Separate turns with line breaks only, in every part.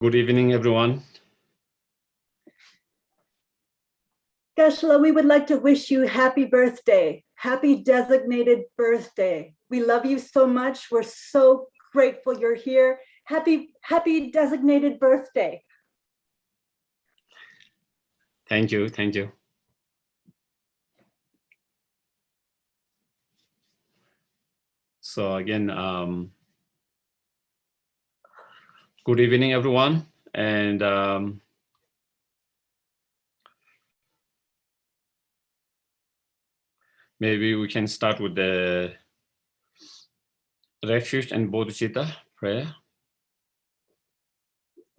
Good evening, everyone.
Geshe-la, we would like to wish you happy birthday, happy designated birthday. We love you so much. We're so grateful you're here. Happy designated birthday.
Thank you. Thank you. So again, good evening, everyone. And maybe we can start with the refuge and bodhicitta prayer.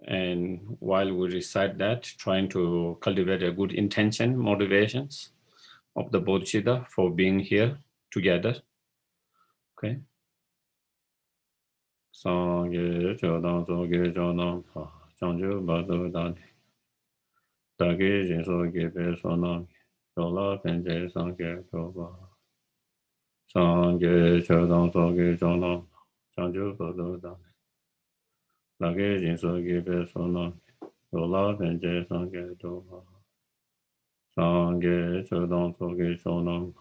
And while we recite that, trying to cultivate a good intention, motivations of the bodhicitta for being here together. Okay. Sangye chodang soge chodang changju badu dani dagi jinso gepe sonang yola penche sangye choba sangye chodang soge chodang changju badu dani dagi jinso gepe sonang yola penche sangye choba sangye chodang soge chodang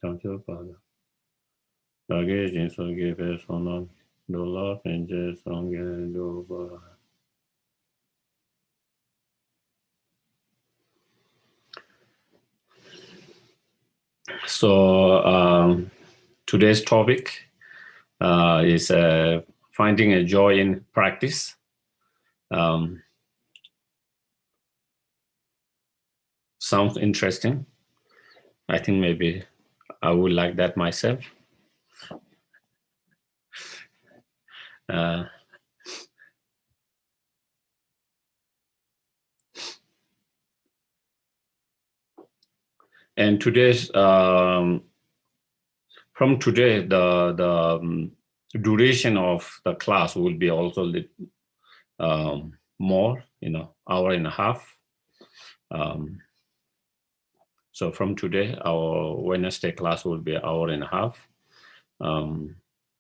changju badu dagi jinso gepe sonang yola penche sangye choba. So today's topic is finding a joy in practice. Sounds interesting. I think maybe I would like that myself. And today's from today the duration of the class will be also more, hour and a half. So from today, our Wednesday class will be an hour and a half.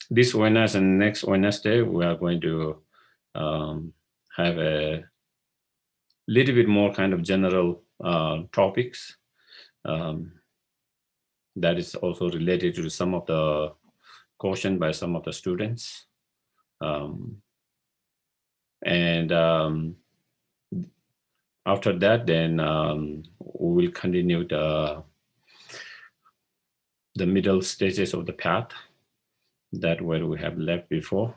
This Wednesday and next Wednesday, we are going to have a little bit more kind of general topics that is also related to some of the questions by some of the students. After that, then we will continue the middle stages of the path that where we have left before,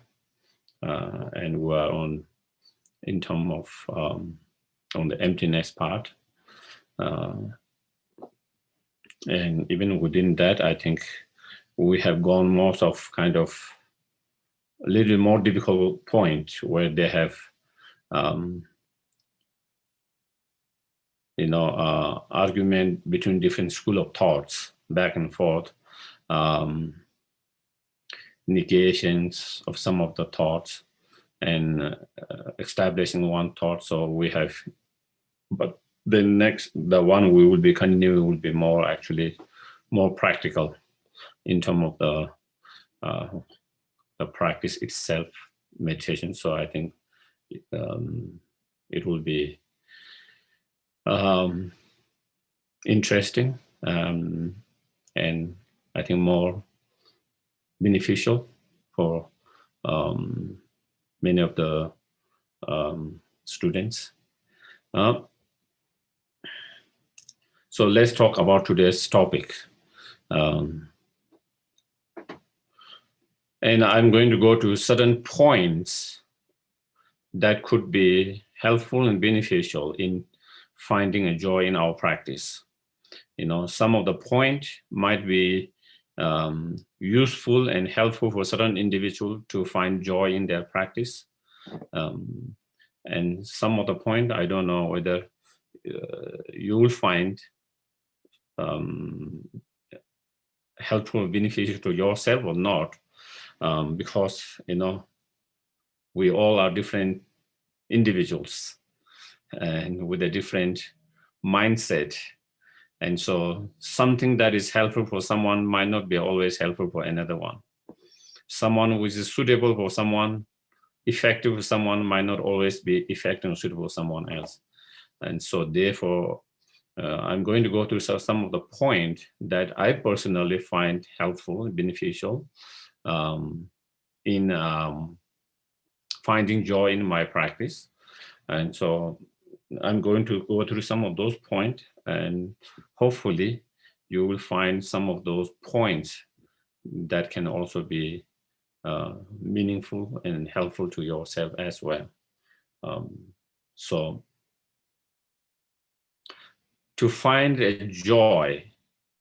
and we are on in terms of on the emptiness part. And even within that, I think we have gone most of kind of a little more difficult point where they have, argument between different school of thoughts, back and forth, negations of some of the thoughts, and establishing one thought. So we have, but the one we will be continuing will be more actually more practical in terms of the practice itself, meditation. So I think it will be interesting and I think more beneficial for many of the students. So let's talk about today's topic. And I'm going to go to certain points that could be helpful and beneficial in finding a joy in our practice. Some of the point might be useful and helpful for certain individual to find joy in their practice. And some of the point, I don't know whether you will find helpful, beneficial to yourself or not, because we all are different individuals and with a different mindset, and so something that is helpful for someone might not be always helpful for another one. Someone which is suitable for someone effective for someone might not always be effective and suitable for someone else. And so therefore, I'm going to go through some of the points that I personally find helpful and beneficial in finding joy in my practice. And so I'm going to go through some of those points, and hopefully you will find some of those points that can also be meaningful and helpful to yourself as well. So to find a joy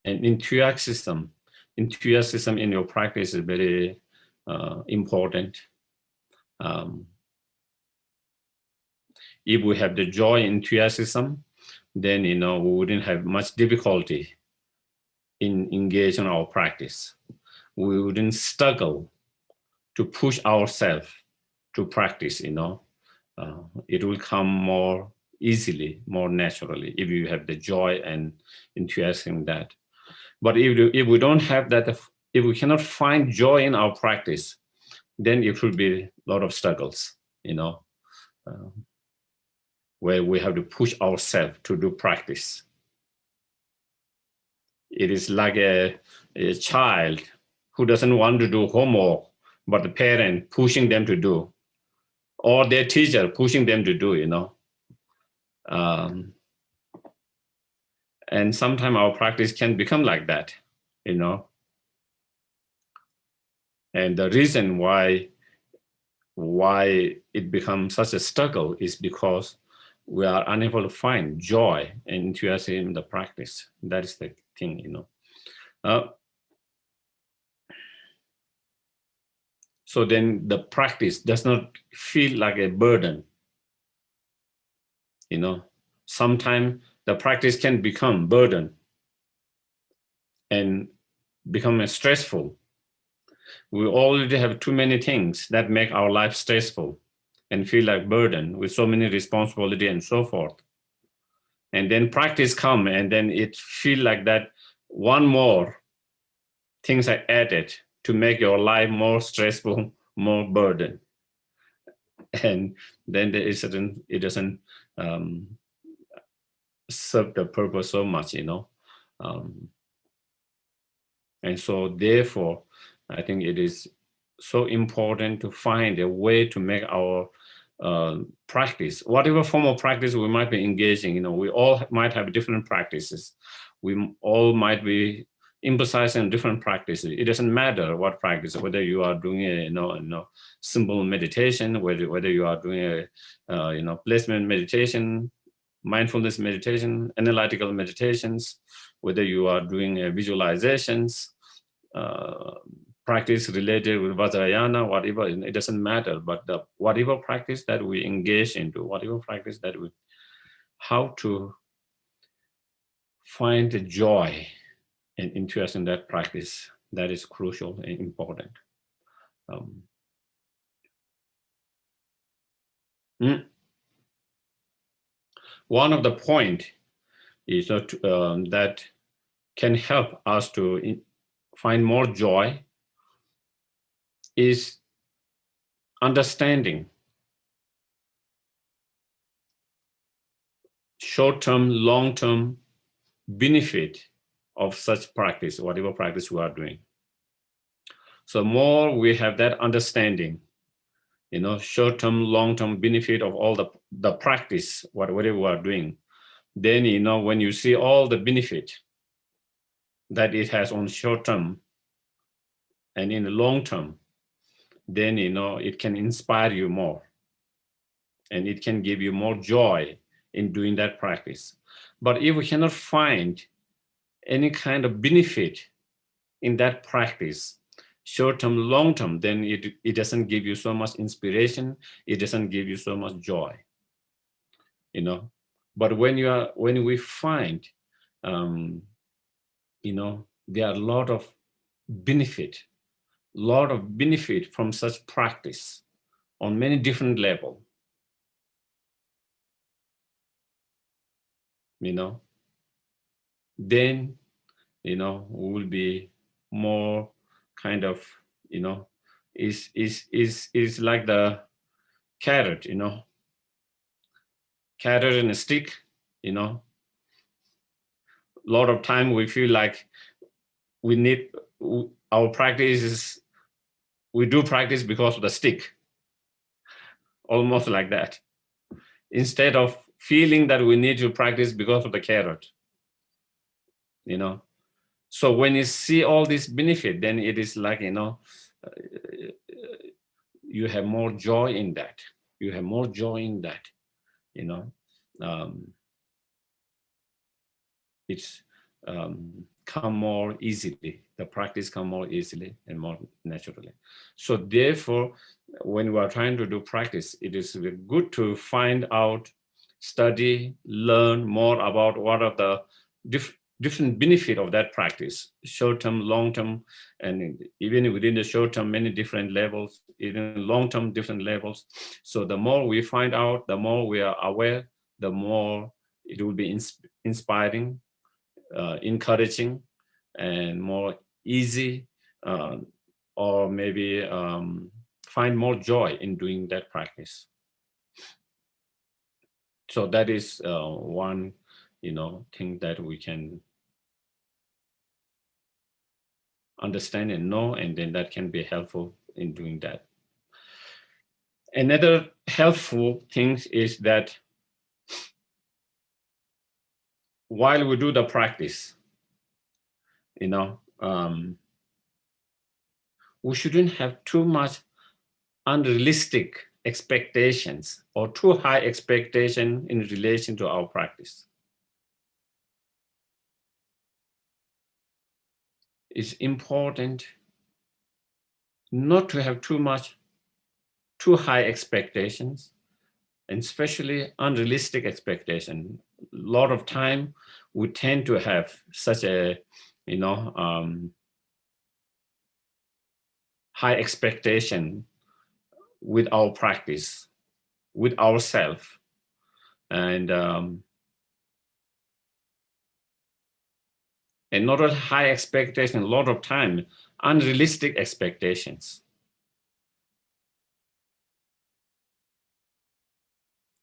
and enthusiasm in your practice is very important. If we have the joy and enthusiasm, then we wouldn't have much difficulty in engaging our practice. We wouldn't struggle to push ourselves to practice. It will come more easily, more naturally, if you have the joy and enthusiasm in that. But if we don't have that, if we cannot find joy in our practice, then it will be a lot of struggles, where we have to push ourselves to do practice. It is like a child who doesn't want to do homework, but the parent pushing them to do, or their teacher pushing them to do, and sometimes our practice can become like that, And the reason why it becomes such a struggle is because we are unable to find joy and enthusiasm in the practice. That is the thing, So then the practice does not feel like a burden. Sometimes the practice can become burden and become stressful. We already have too many things that make our life stressful and feel like burden with so many responsibility and so forth. And then practice come, and then it feel like that one more things are added to make your life more stressful, more burden. And then it doesn't serve the purpose so much, and so therefore, I think it is so important to find a way to make our practice, whatever form of practice we might be engaging, we all might have different practices. We all might be emphasizing different practices. It doesn't matter what practice, whether you are doing a simple meditation, whether you are doing a placement meditation, mindfulness meditation, analytical meditations, whether you are doing visualizations, practice related with Vajrayana, whatever, it doesn't matter. But whatever practice that we engage into, whatever practice that we, how to find the joy and interest in that practice, that is crucial and important. One of the point is that can help us to find more joy is understanding short-term, long-term benefit of such practice, whatever practice we are doing. So more we have that understanding, short-term, long-term benefit of all the practice, whatever we are doing, then, when you see all the benefit that it has on short-term and in the long-term, then, it can inspire you more and it can give you more joy in doing that practice. But if we cannot find any kind of benefit in that practice, short-term, long-term, then it doesn't give you so much inspiration. It doesn't give you so much joy, But when we find, there are a lot of benefit from such practice on many different levels, then, we will be more kind of, is like the carrot, carrot and a stick, a lot of time we feel like we need, our practice is, we do practice because of the stick, almost like that, instead of feeling that we need to practice because of the carrot, So when you see all this benefit, then it is like, you have more joy in that. You have more joy in that, it's come more easily. The practice come more easily and more naturally. So therefore, when we are trying to do practice, it is good to find out, study, learn more about what are the different benefit of that practice, short-term, long-term, and even within the short-term, many different levels, even long-term, different levels. So the more we find out, the more we are aware, the more it will be inspiring, encouraging, and more easy, or maybe find more joy in doing that practice. So that is one, thing that we can understand and know, and then that can be helpful in doing that. Another helpful thing is that while we do the practice, we shouldn't have too much unrealistic expectations or too high expectation in relation to our practice. It's important not to have too high expectations, and especially unrealistic expectation. A lot of time we tend to have such a, high expectation with our practice, with ourselves, and not a high expectation, a lot of time, unrealistic expectations.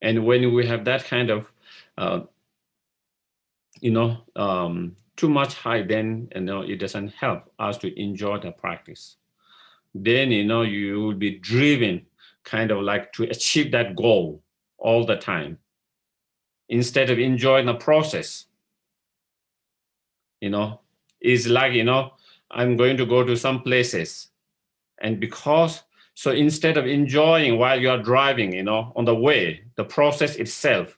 And when we have that kind of, too much high, then, it doesn't help us to enjoy the practice. Then, you will be driven kind of like to achieve that goal all the time, instead of enjoying the process. It's like, I'm going to go to some places, and so instead of enjoying while you are driving, on the way, the process itself,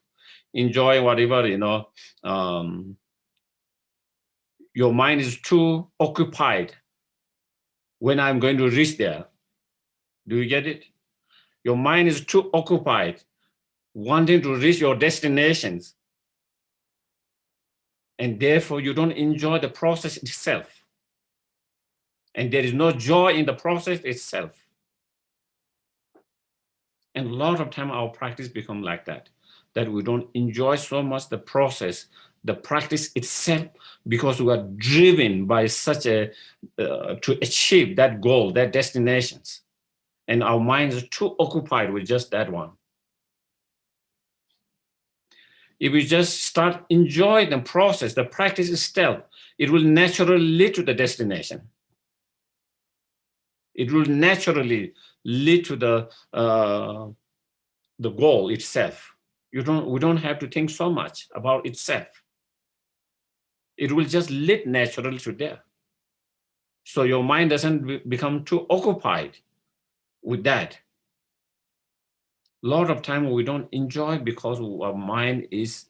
enjoy whatever, your mind is too occupied when I'm going to reach there. Do you get it? Your mind is too occupied wanting to reach your destinations, and therefore you don't enjoy the process itself. And there is no joy in the process itself. And a lot of time our practice become like that we don't enjoy so much the process, the practice itself, because we are driven by such a, to achieve that goal, that destinations. And our minds are too occupied with just that one. If we just start enjoying the process, the practice itself, it will naturally lead to the destination. It will naturally lead to the goal itself. We don't have to think so much about itself. It will just lead naturally to there. So your mind doesn't become too occupied with that. A lot of time we don't enjoy because our mind is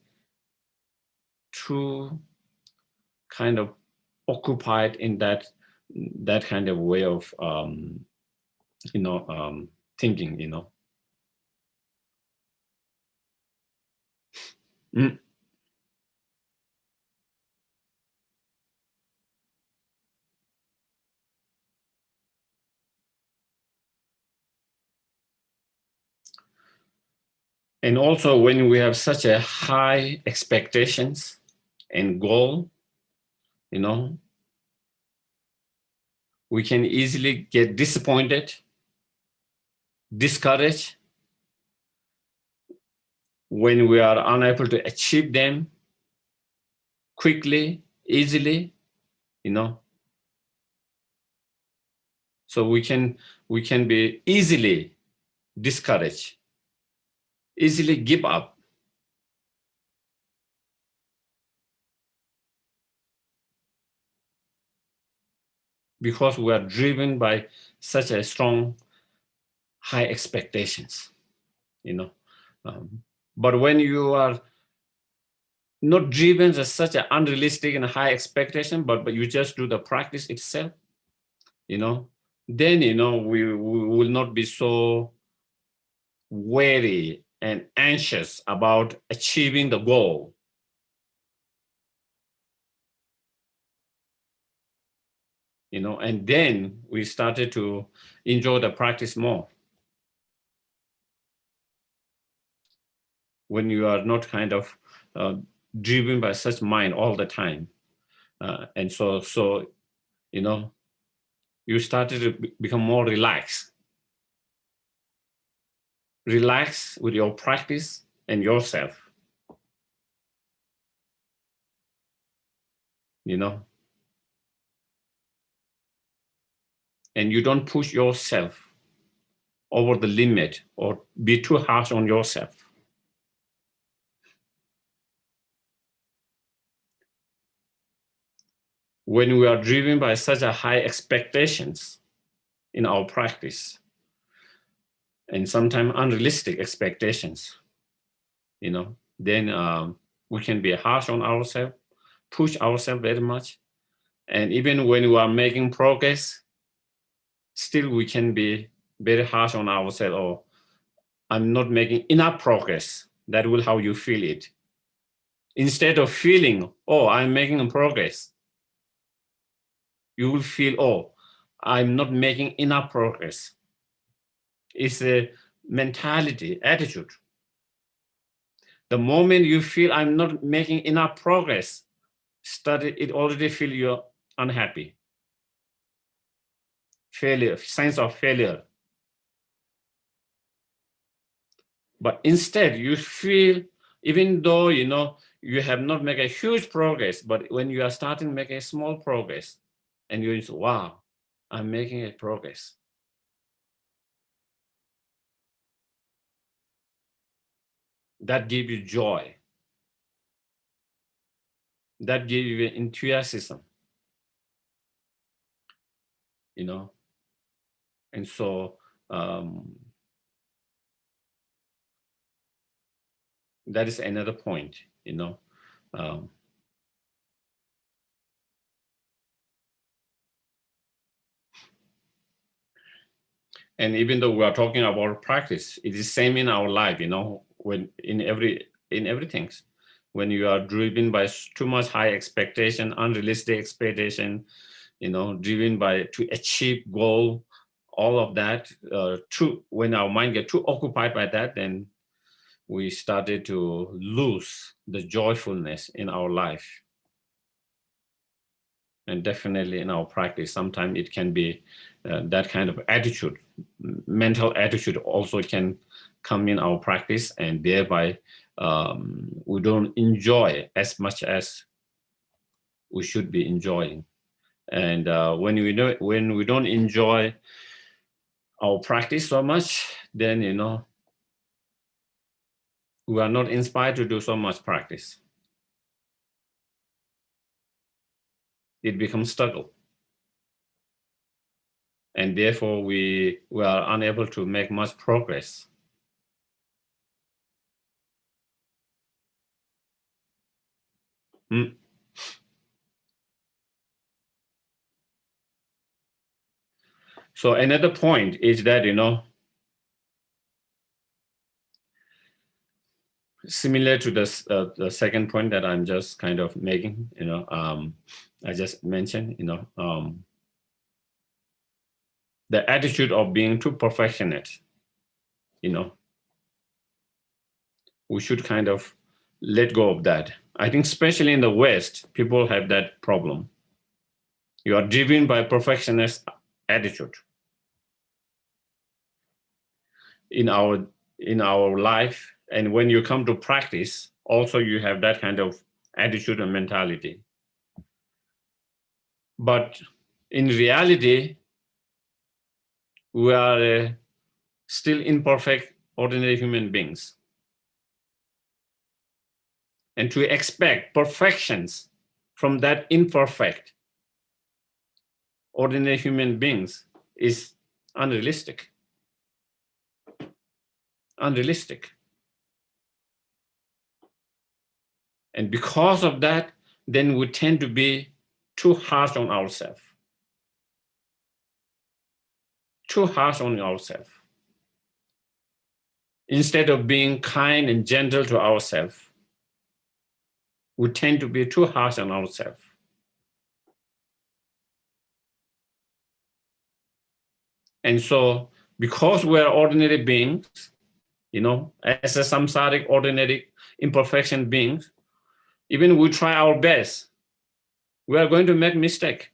too kind of occupied in that kind of way of thinking. And also when we have such a high expectations and goal, we can easily get disappointed, discouraged, when we are unable to achieve them quickly, easily, so we can be easily discouraged, easily give up. Because we are driven by such a strong, high expectations, But when you are not driven by such an unrealistic and high expectation, but you just do the practice itself, then, we will not be so wary and anxious about achieving the goal. And then we started to enjoy the practice more. When you are not kind of driven by such mind all the time. And so, you started to become more relaxed. Relax with your practice and yourself. And you don't push yourself over the limit or be too harsh on yourself. When we are driven by such a high expectations in our practice, and sometimes unrealistic expectations, then we can be harsh on ourselves, push ourselves very much. And even when we are making progress, still we can be very harsh on ourselves. Or I'm not making enough progress. That will how you feel it. Instead of feeling, oh, I'm making progress, you will feel, oh, I'm not making enough progress. It's a mentality, attitude. The moment you feel I'm not making enough progress, it already feel you're unhappy. Failure, sense of failure. But instead, you feel, even though you have not made a huge progress, but when you are starting to make a small progress, and you say, wow, I'm making a progress. That gives you joy. That gives you enthusiasm. And so that is another point, and even though we are talking about practice, it is same in our life, when in everything. When you are driven by too much high expectation, unrealistic expectation, driven by to achieve goal, all of that, when our mind get too occupied by that, then we started to lose the joyfulness in our life. And definitely in our practice, sometimes it can be that kind of attitude, mental attitude also can come in our practice, and thereby we don't enjoy as much as we should be enjoying. And when we don't enjoy our practice so much, then we are not inspired to do so much practice. It becomes struggle. And therefore we are unable to make much progress. So another point is that, similar to this, the second point that I'm just kind of making, I just mentioned, the attitude of being too perfectionist, we should kind of let go of that. I think especially in the West, people have that problem. You are driven by perfectionist attitude. In our life And when you come to practice, also you have that kind of attitude and mentality. But in reality, we are still imperfect, ordinary human beings. And to expect perfections from that imperfect, ordinary human beings is unrealistic. Unrealistic. And because of that, then we tend to be too harsh on ourselves. Too harsh on ourselves. Instead of being kind and gentle to ourselves, we tend to be too harsh on ourselves. And so, because we are ordinary beings, as a samsaric, ordinary, imperfection beings, even we try our best, we are going to make mistake.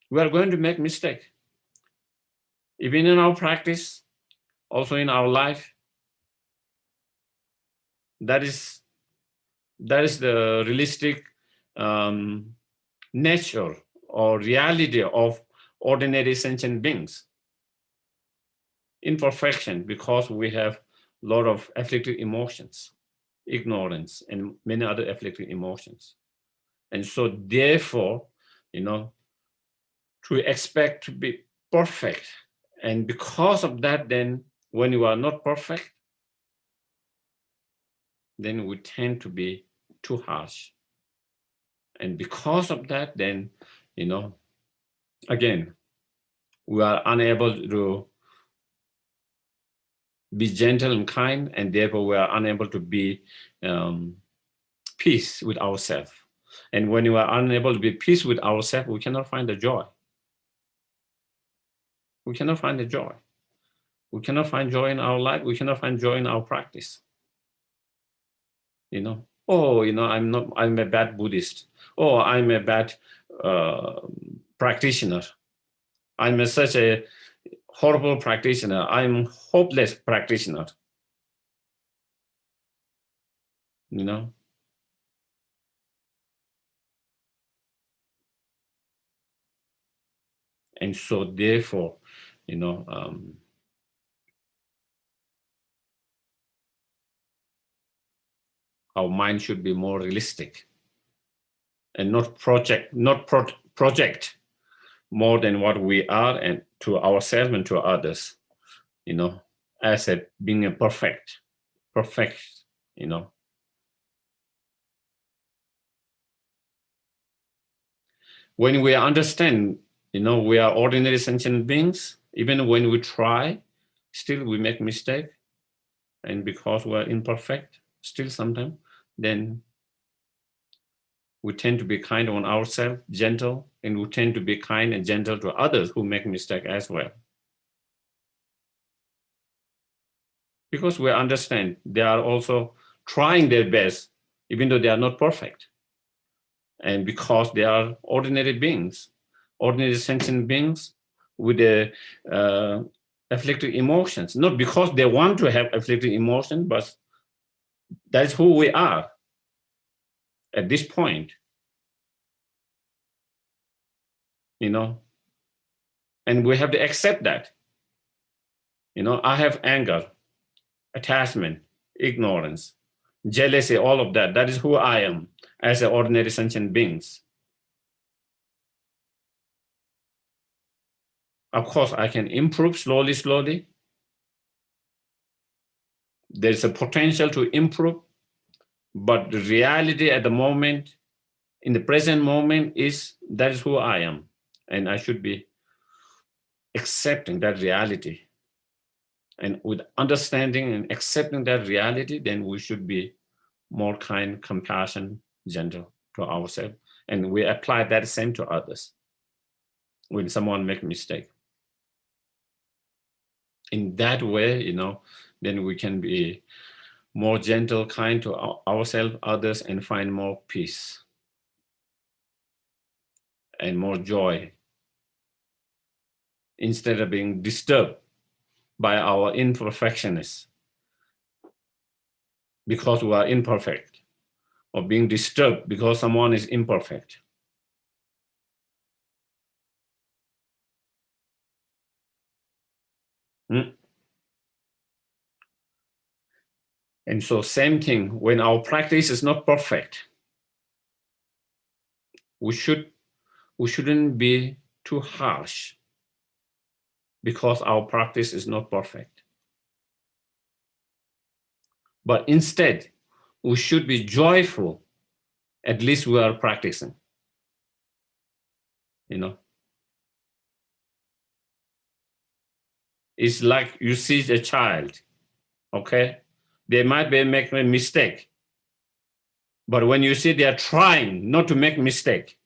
We are going to make mistake. Even in our practice, also in our life, that is the realistic nature or reality of ordinary sentient beings. Imperfection, because we have a lot of afflictive emotions, ignorance, and many other afflictive emotions. And so therefore, to expect to be perfect. And because of that, then when you are not perfect, then we tend to be too harsh. And because of that, then, again, we are unable to be gentle and kind, and therefore we are unable to be peace with ourselves. And when you are unable to be peace with ourselves, we cannot find the joy. We cannot find the joy. We cannot find joy in our life. We cannot find joy in our practice. I'm a bad Buddhist. Oh, I'm a bad practitioner. I'm such a horrible practitioner. I'm hopeless practitioner. And so therefore, our mind should be more realistic and not project more than what we are and to ourselves and to others, as being a perfect, When we understand, we are ordinary sentient beings, even when we try, still we make mistake. And because we're imperfect, still sometimes, then we tend to be kind on ourselves, gentle, and we tend to be kind and gentle to others who make mistake as well. Because we understand they are also trying their best, even though they are not perfect. And because they are ordinary beings, ordinary sentient beings with the afflictive emotions, not because they want to have afflictive emotions, but that's who we are at this point. And we have to accept that. I have anger, attachment, ignorance, jealousy, all of that. That is who I am as an ordinary sentient beings. Of course, I can improve slowly. There's a potential to improve, but the reality at the moment, in the present moment, is that is who I am. And I should be accepting that reality. And with understanding and accepting that reality, then we should be more kind, compassion, gentle to ourselves. And we apply that same to others when someone makes a mistake. In that way, then we can be more gentle, kind to ourselves, others, and find more peace and more joy instead of being disturbed by our imperfectionness, because we are imperfect, or being disturbed because someone is imperfect. Hmm? And so same thing, when our practice is not perfect, we shouldn't be too harsh because our practice is not perfect. But instead, we should be joyful. At least we are practicing. It's like you see a child, okay? They might be making a mistake, but when you see they are trying not to make mistake,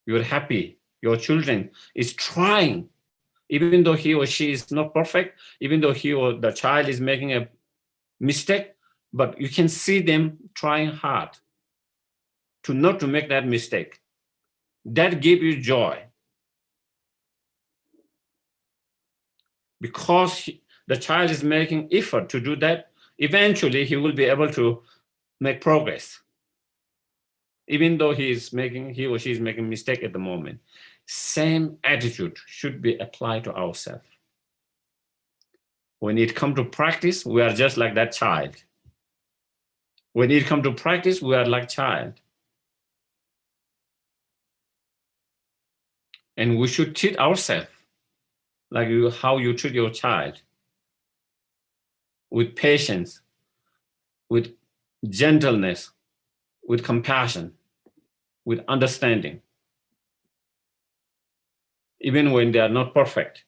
you're happy. Your children is trying, even though he or she is not perfect, even though he or the child is making a mistake, but you can see them trying hard to not to make that mistake. That gives you joy. Because the child is making effort to do that, eventually he will be able to make progress. Even though he or she is making mistake at the moment. Same attitude should be applied to ourselves. When it comes to practice, we are just like that child. When it comes to practice, we are like child. And we should treat ourselves like how you treat your child, with patience, with gentleness, with compassion, with understanding, even when they are not perfect,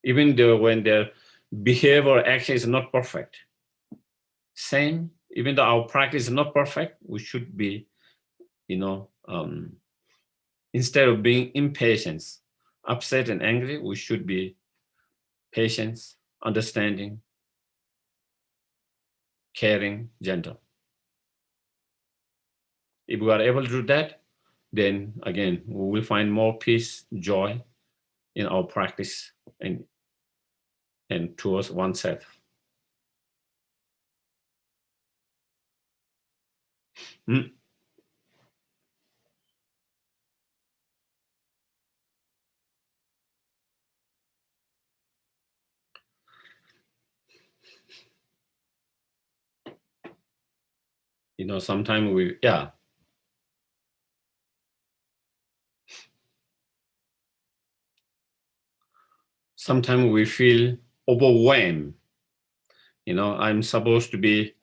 even though when their behavior or action is not perfect. Same, even though our practice is not perfect, we should be, instead of being impatient, upset and angry, we should be patient, understanding, caring, gentle. If we are able to do that, then again, we will find more peace, joy in our practice and towards oneself. Hmm? Sometimes sometimes we feel overwhelmed. I'm supposed to be,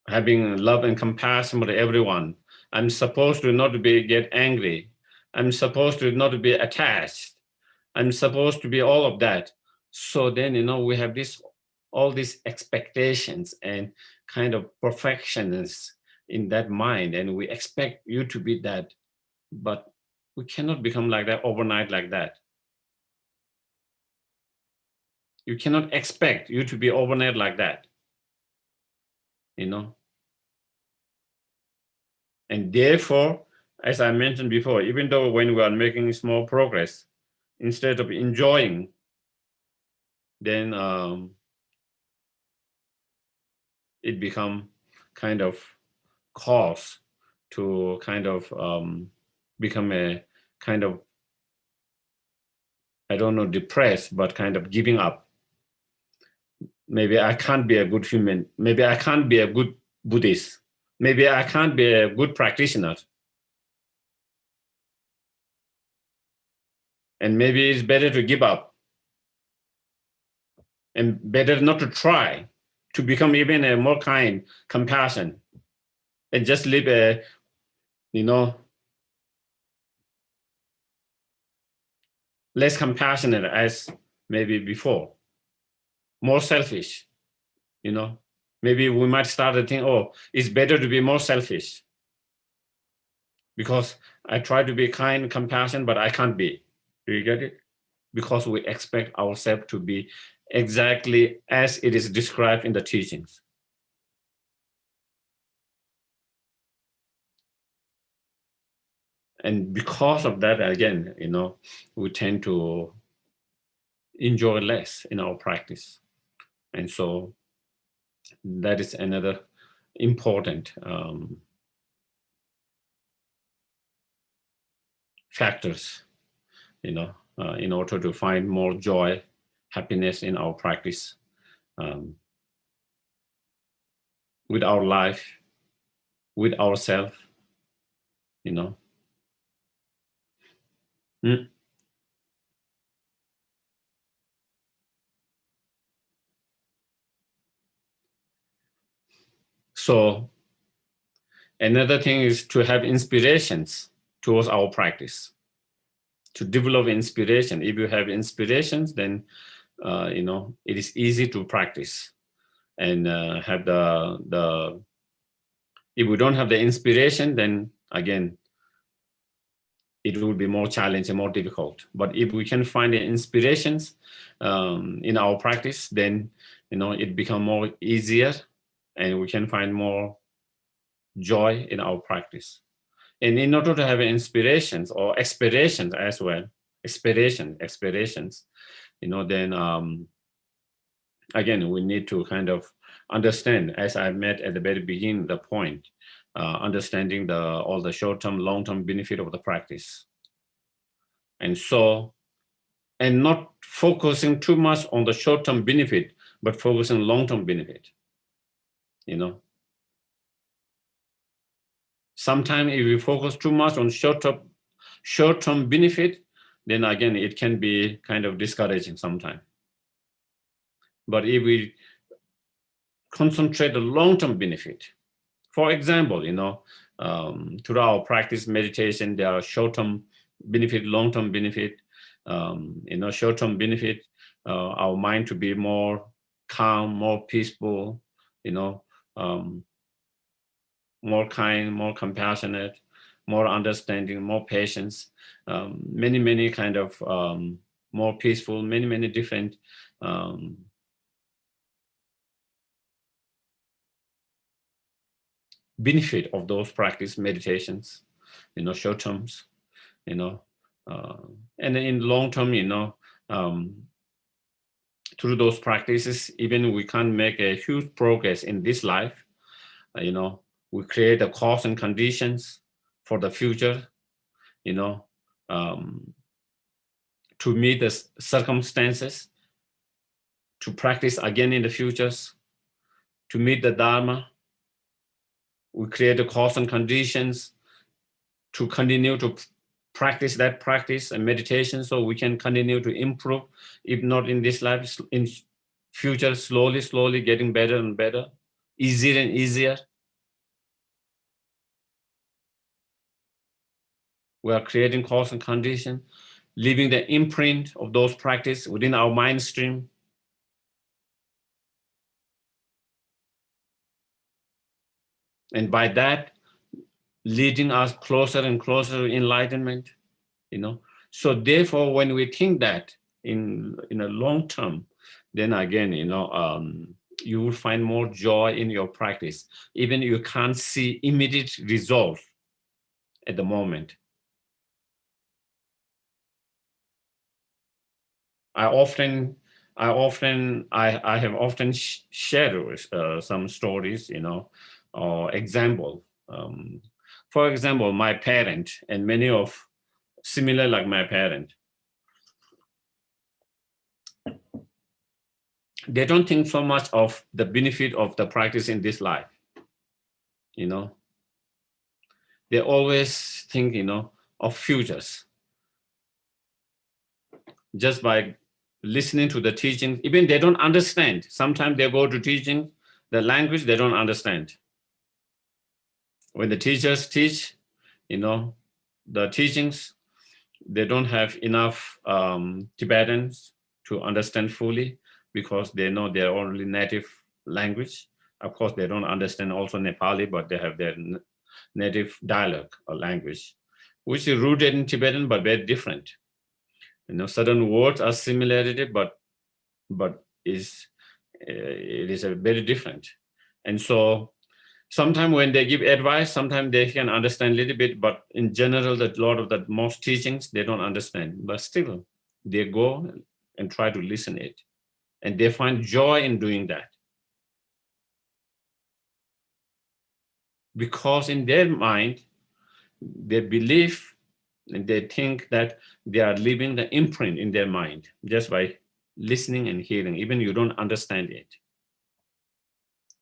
having love and compassion for everyone. I'm supposed to not get angry. I'm supposed to not be attached. I'm supposed to be all of that. So then, we have all these expectations and kind of perfections in that mind, and we expect you to be that, but we cannot become like that overnight like that. You cannot expect you to be overnight like that, And therefore, as I mentioned before, even though when we are making small progress, instead of enjoying, then it become kind of cause to kind of become a kind of, I don't know, depressed, but kind of giving up. Maybe I can't be a good human. Maybe I can't be a good Buddhist. Maybe I can't be a good practitioner. And maybe it's better to give up. And better not to try to become even a more kind, compassion, and just live a, less compassionate as maybe before, more selfish, Maybe we might start to think, oh, it's better to be more selfish because I try to be kind, compassion, but I can't be. Do you get it? Because we expect ourselves to be exactly as it is described in the teachings. And because of that, again, we tend to enjoy less in our practice. And so that is another important factors, in order to find more joy, happiness in our practice, with our life, with ourselves, Mm. So another thing is to have inspirations towards our practice, to develop inspiration. If you have inspirations, then it is easy to practice and have the. If we don't have the inspiration, then again, it will be more challenging, more difficult. But if we can find the inspirations in our practice, then it become more easier, and we can find more joy in our practice. And in order to have inspirations or aspirations as well, aspirations, then again, we need to kind of understand, as I met at the very beginning, the point, understanding all the short-term, long-term benefit of the practice. And not focusing too much on the short-term benefit, but focusing long-term benefit. Sometimes if we focus too much on short-term benefit, then again, it can be kind of discouraging sometimes. But if we concentrate on long-term benefit, for example, through our practice meditation, there are short-term benefit, long-term benefit. Short-term benefit, our mind to be more calm, more peaceful, more kind, more compassionate, more understanding, more patience, many kind of more peaceful, many different benefit of those practice meditations, short terms, and in long term, through those practices, even we can't make a huge progress in this life, we create the cause and conditions for the future, to meet the circumstances, to practice again in the futures, to meet the Dharma. We create the cause and conditions to continue to practice that practice and meditation, so we can continue to improve, if not in this life, in future, slowly getting better and better, easier and easier. We are creating cause and condition, leaving the imprint of those practices within our mind stream. And by that, leading us closer and closer to enlightenment, So therefore, when we think that in a long term, then again, you will find more joy in your practice. Even you can't see immediate results at the moment. I have often shared some stories, or example. For example, my parent and many of similar like my parent, they don't think so much of the benefit of the practice in this life. They always think, of futures. Just by listening to the teachings, even they don't understand. Sometimes they go to teaching, the language they don't understand. When the teachers teach, the teachings, they don't have enough Tibetans to understand fully, because they know their only native language. Of course, they don't understand also Nepali, but they have their native dialect or language, which is rooted in Tibetan, but very different. Certain words are similarity, but it is a very different. And so Sometimes when they give advice, sometimes they can understand a little bit, but in general, a lot of the most teachings, they don't understand. But still, they go and try to listen it. And they find joy in doing that. Because in their mind, they believe and they think that they are leaving the imprint in their mind just by listening and hearing, even you don't understand it.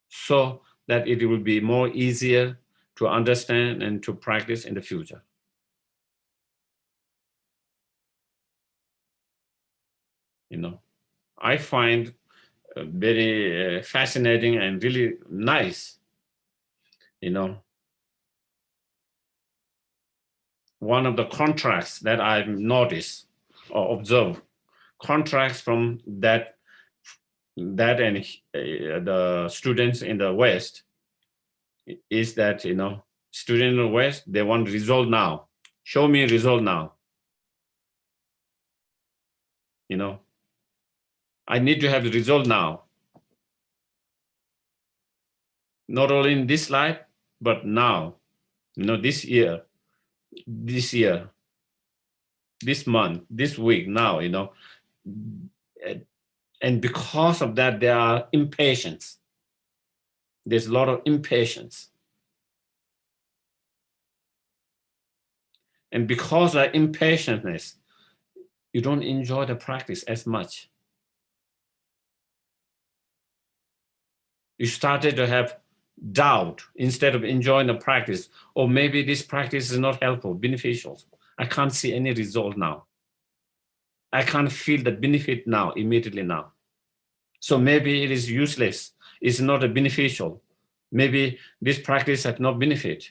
So that it will be more easier to understand and to practice in the future. You know, I find very fascinating and really nice, you know, one of the contrasts that I've noticed or observed, contrasts from that and the students in the West, is that, you know, students in the West, they want result now. Show me result now. You know, I need to have the result now. Not only in this life, but now, you know, this year, this month, this week, now, you know. And because of that, there are impatience. There's a lot of impatience. And because of that impatience, you don't enjoy the practice as much. You started to have doubt instead of enjoying the practice. Or maybe this practice is not helpful, beneficial. I can't see any result now. I can't feel the benefit now, immediately now. So maybe it is useless. It's not a beneficial. Maybe this practice has no benefit.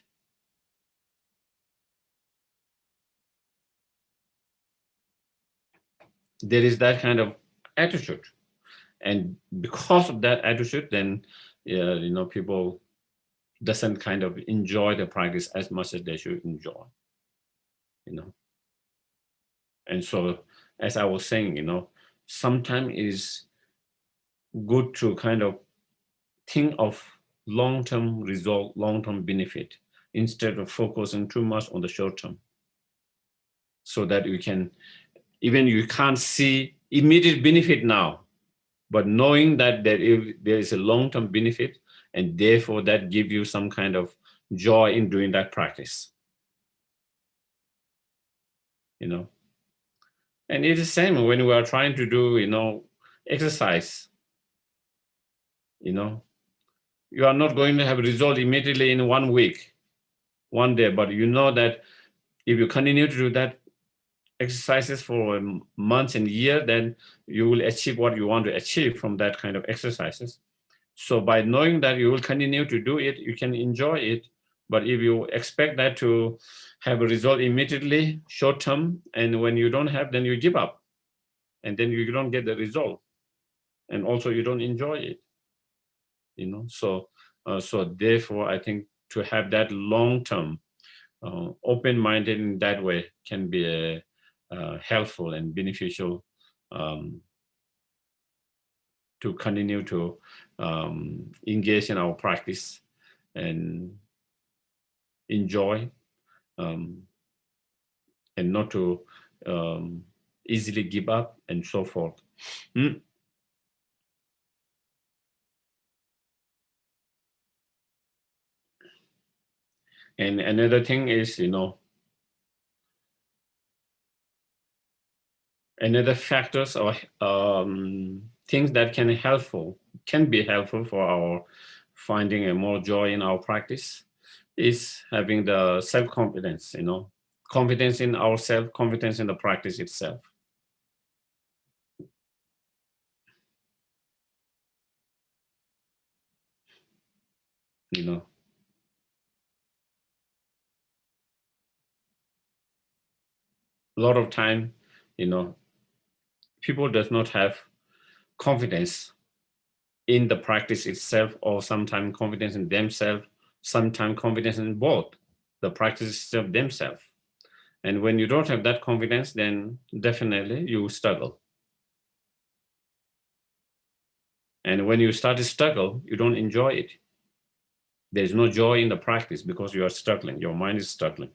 There is that kind of attitude. And because of that attitude, then, you know, people doesn't kind of enjoy the practice as much as they should enjoy, you know. And so, as I was saying, you know, sometimes it is good to kind of think of long-term result, long-term benefit, instead of focusing too much on the short term. So that you can, even you can't see immediate benefit now, but knowing that there is a long-term benefit, and therefore that gives you some kind of joy in doing that practice. You know, and it's the same when we are trying to do, you know, exercise. You know, you are not going to have a result immediately in 1 week, 1 day, but you know that if you continue to do that exercises for months and years, then you will achieve what you want to achieve from that kind of exercises. So by knowing that you will continue to do it, you can enjoy it. But if you expect that to have a result immediately, short term, and when you don't have, then you give up. And then you don't get the result. And also you don't enjoy it. You know, so therefore, I think to have that long-term, open-minded in that way can be helpful and beneficial to continue to engage in our practice and enjoy, and not to easily give up and so forth. And another thing is, you know, another factors or things that can be helpful for our finding a more joy in our practice is having the self-confidence, you know, confidence in ourselves, confidence in the practice itself. You know, a lot of time, you know, people does not have confidence in the practice itself, or sometimes confidence in themselves, sometimes confidence in both the practice itself themselves. And when you don't have that confidence, then definitely you struggle. And when you start to struggle, you don't enjoy it. There's no joy in the practice because you are struggling. Your mind is struggling.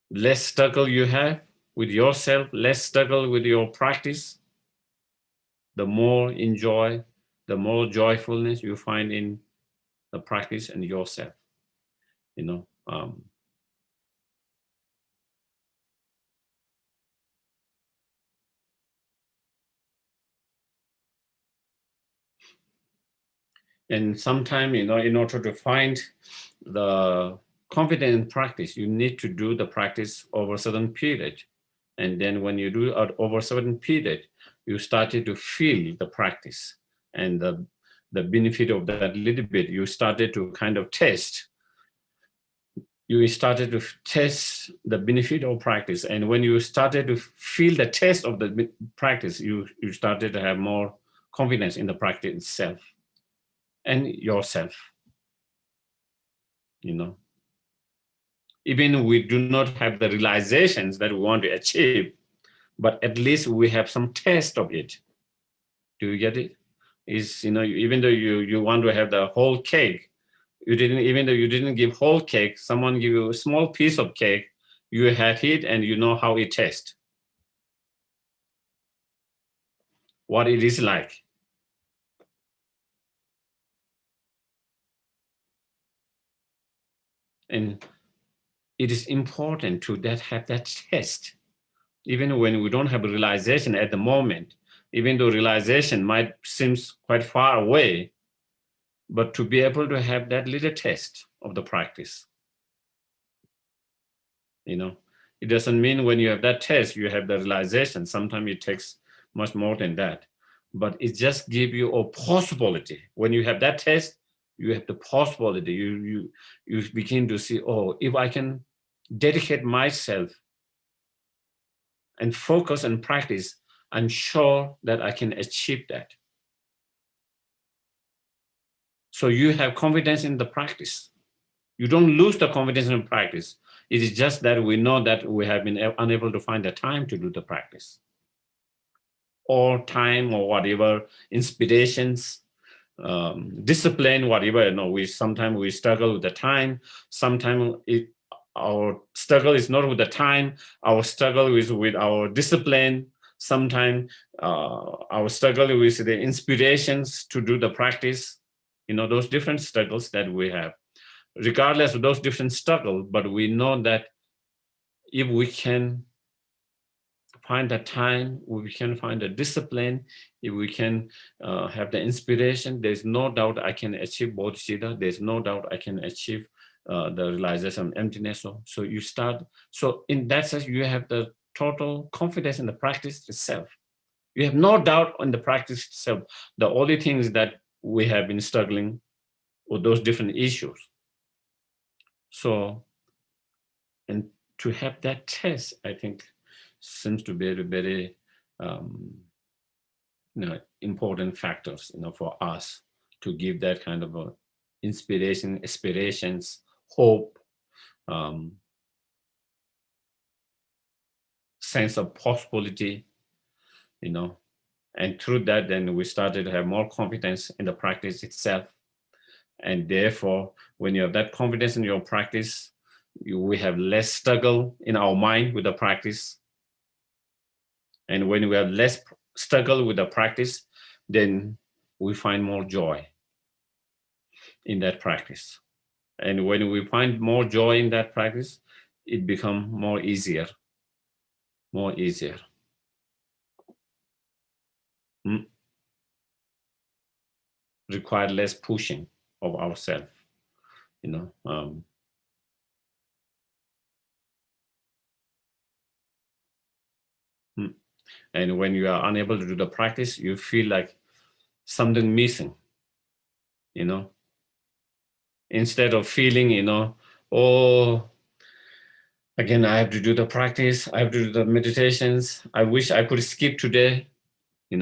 Less struggle you have with yourself, less struggle with your practice, the more enjoy, the more joyfulness you find in the practice and yourself. You know, and sometimes, you know, in order to find the confident practice, you need to do the practice over a certain period. And then when you do it over a certain period, you started to feel the practice and the benefit of that little bit. You started to kind of test. You started to test the benefit of practice. And when you started to feel the test of the practice, you started to have more confidence in the practice itself and yourself. You know, even we do not have the realizations that we want to achieve, but at least we have some taste of it. Do you get it? Is, you know, even though you want to have the whole cake, you didn't, even though you didn't give whole cake, someone give you a small piece of cake, you had it and you know how it tastes, what it is like. And it is important to have that taste, even when we don't have a realization at the moment, even though realization might seems quite far away, but to be able to have that little taste of the practice. You know, it doesn't mean when you have that taste, you have the realization. Sometimes it takes much more than that, but it just gives you a possibility. When you have that taste, you have the possibility. You begin to see, oh, if I can dedicate myself and focus and practice, I'm sure that I can achieve that. So you have confidence in the practice. You don't lose the confidence in practice. It is just that we know that we have been unable to find the time to do the practice, or time, or whatever inspirations, discipline, whatever. You know, we sometimes we struggle with the time. Sometimes our struggle is not with the time. Our struggle is with our discipline. Sometimes our struggle is the inspirations to do the practice. You know, those different struggles that we have. Regardless of those different struggles, but we know that if we can find the time, if we can find the discipline, if we can have the inspiration, there's no doubt I can achieve bodhicitta. There's no doubt I can achieve the realization of emptiness. So you start, so in that sense, you have the total confidence in the practice itself. You have no doubt on the practice itself. The only thing is that we have been struggling with those different issues. So, and to have that test, I think, seems to be a very important factors, for us to give that kind of a inspiration, aspirations, hope, sense of possibility, and through that, then we started to have more confidence in the practice itself. And therefore, when you have that confidence in your practice, we have less struggle in our mind with the practice. And when we have less struggle with the practice, then we find more joy in that practice. And when we find more joy in that practice, it becomes more easier. Require less pushing of ourselves, And when you are unable to do the practice, you feel like something missing, Instead of feeling, oh, again, I have to do the practice, I have to do the meditations. I wish I could skip today, We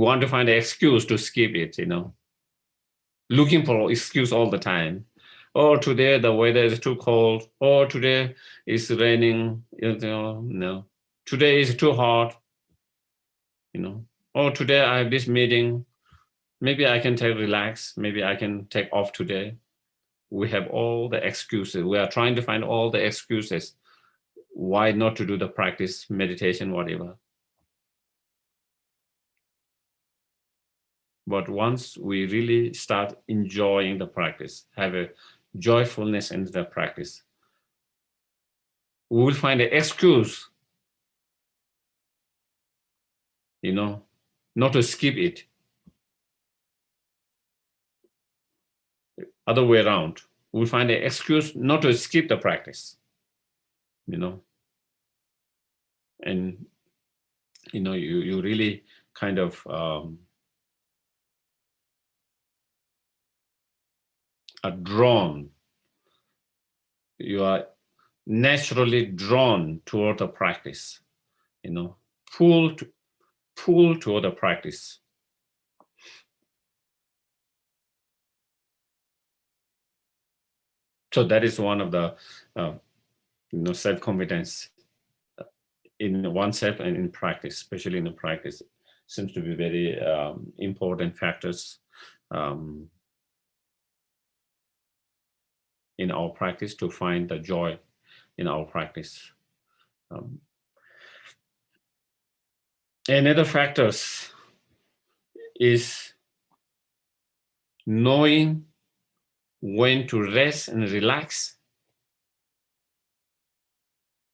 want to find an excuse to skip it, Looking for excuse all the time. Or today the weather is too cold. Or today it's raining, no. Today is too hot, Or today I have this meeting. Maybe I can take relax. Maybe I can take off today. We have all the excuses. We are trying to find all the excuses why not to do the practice, meditation, whatever. But once we really start enjoying the practice, have a joyfulness in the practice, we will find an excuse, not to skip it. Other way around, we'll find an excuse not to skip the practice, and you really kind of are drawn. You are naturally drawn toward the practice, pulled toward the practice. So that is one of the self-confidence in oneself and in practice, especially in the practice, seems to be very important factors in our practice, to find the joy in our practice. Another factors is knowing when to rest and relax,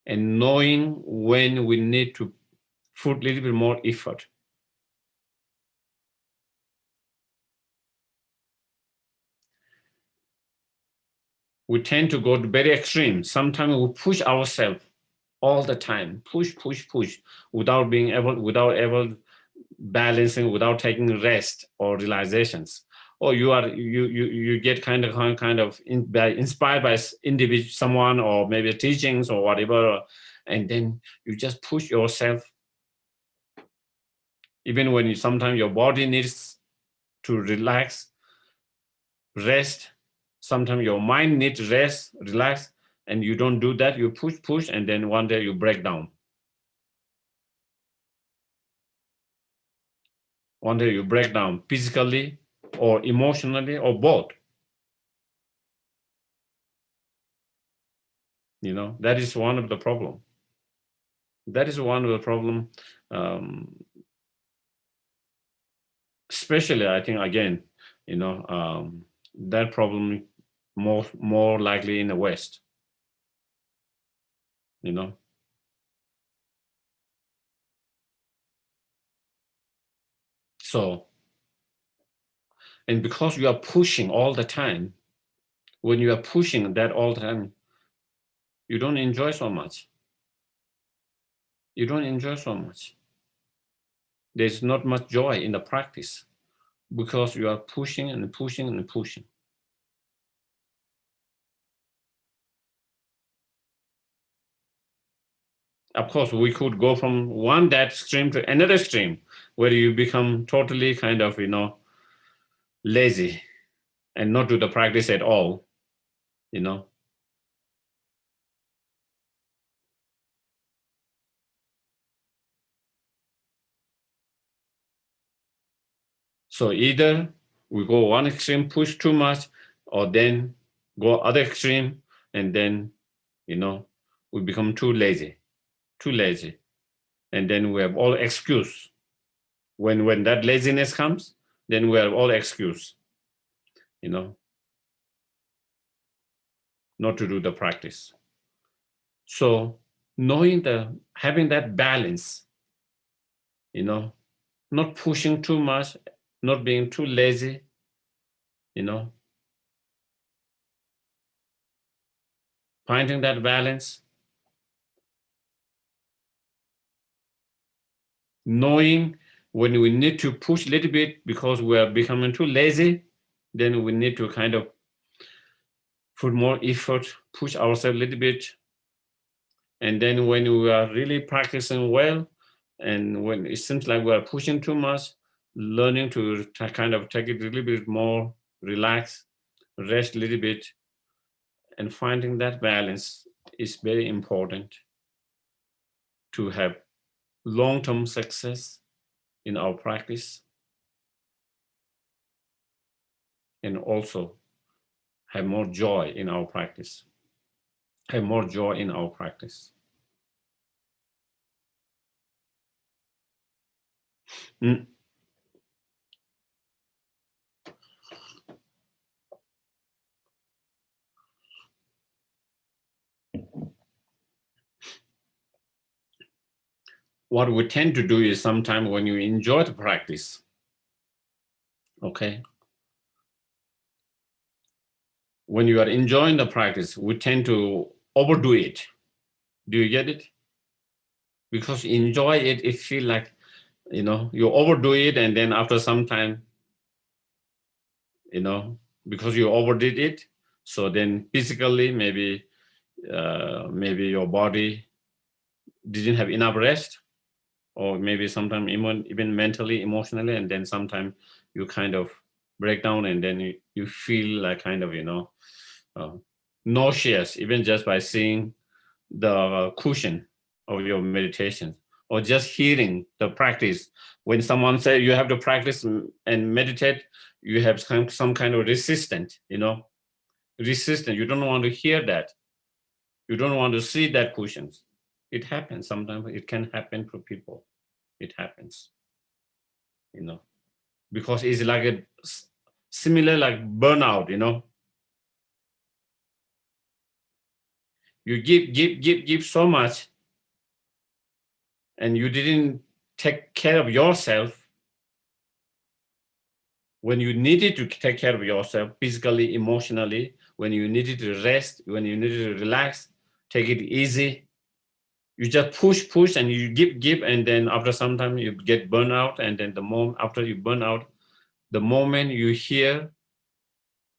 and knowing when we need to put a little bit more effort. We tend to go to very extreme. Sometimes we push ourselves all the time, push, without being able, without ever balancing, without taking rest or realizations. Or you get kind of inspired by individual, someone, or maybe teachings or whatever, and then you just push yourself, even when sometimes your body needs to relax, rest. Sometimes your mind needs rest, relax, and you don't do that. You push, and then one day you break down. One day you break down physically or emotionally or both. That is one of the problem. That is one of the problem. Especially, I think, again, that problem more likely in the West. So, and because you are pushing all the time, when you are pushing that all the time, you don't enjoy so much. You don't enjoy so much. There's not much joy in the practice because you are pushing and pushing and pushing. Of course, we could go from that extreme to another extreme where you become totally kind of, lazy and not do the practice at all, So either we go one extreme, push too much, or then go other extreme, and then, we become too lazy. And then we have all excuse. When that laziness comes, then we have all excuse, not to do the practice. So having that balance, not pushing too much, not being too lazy, finding that balance, knowing when we need to push a little bit because we are becoming too lazy, then we need to kind of put more effort, push ourselves a little bit. And then when we are really practicing well, and when it seems like we are pushing too much, learning to kind of take it a little bit more, relax, rest a little bit, and finding that balance is very important to have long-term success in our practice. and also have more joy in our practice. Have more joy in our practice. Mm. What we tend to do is sometimes when you enjoy the practice, okay, when you are enjoying the practice, we tend to overdo it. Do you get it? Because you enjoy it, it feels like, you know, you overdo it, and then after some time, you know, because you overdid it, so then physically maybe maybe your body didn't have enough rest, or maybe sometimes even mentally, emotionally, and then sometimes you kind of break down, and then you feel like kind of, you know, nauseous, even just by seeing the cushion of your meditation, or just hearing the practice. When someone says you have to practice and meditate, you have some kind of resistance, you know, resistant. You don't want to hear that. You don't want to see that cushions. It happens sometimes. It can happen to people. It happens, you know, because it's like a similar like burnout, you know. You give so much, and you didn't take care of yourself when you needed to take care of yourself physically, emotionally, when you needed to rest, when you needed to relax, take it easy. You just push, and you give, and then after some time you get burned out, and then the moment after you burn out, the moment you hear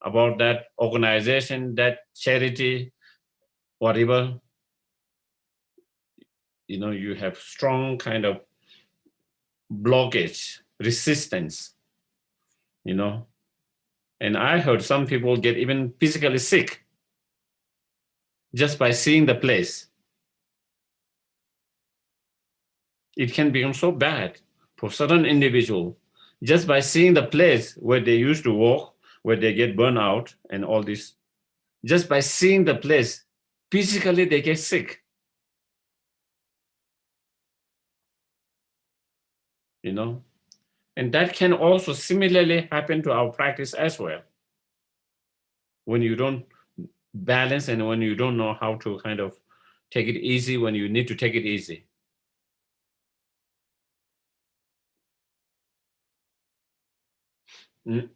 about that organization, that charity, whatever, you know, you have strong kind of blockage, resistance, you know. And I heard some people get even physically sick just by seeing the place. It can become so bad for certain individual just by seeing the place where they used to walk, where they get burned out and all this. Just by seeing the place, physically they get sick, you know. And that can also similarly happen to our practice as well. When you don't balance, and when you don't know how to kind of take it easy when you need to take it easy. Mm.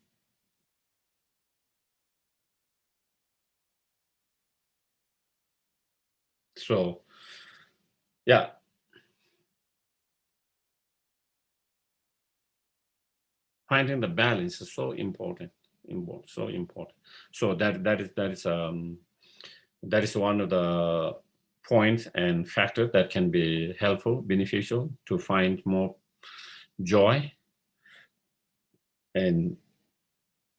So, yeah, finding the balance is so important, so important. So that is one of the points and factors that can be helpful, beneficial to find more joy and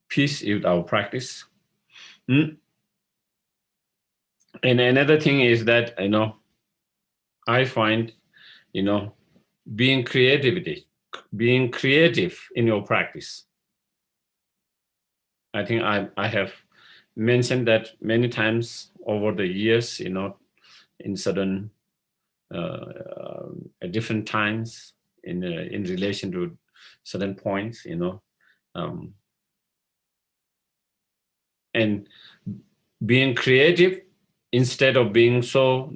peace with our practice. Mm. And another thing is that, you know, I find, you know, being creative in your practice. I think I have mentioned that many times over the years, you know, in certain at different times in relation to certain points, you know, and being creative instead of being so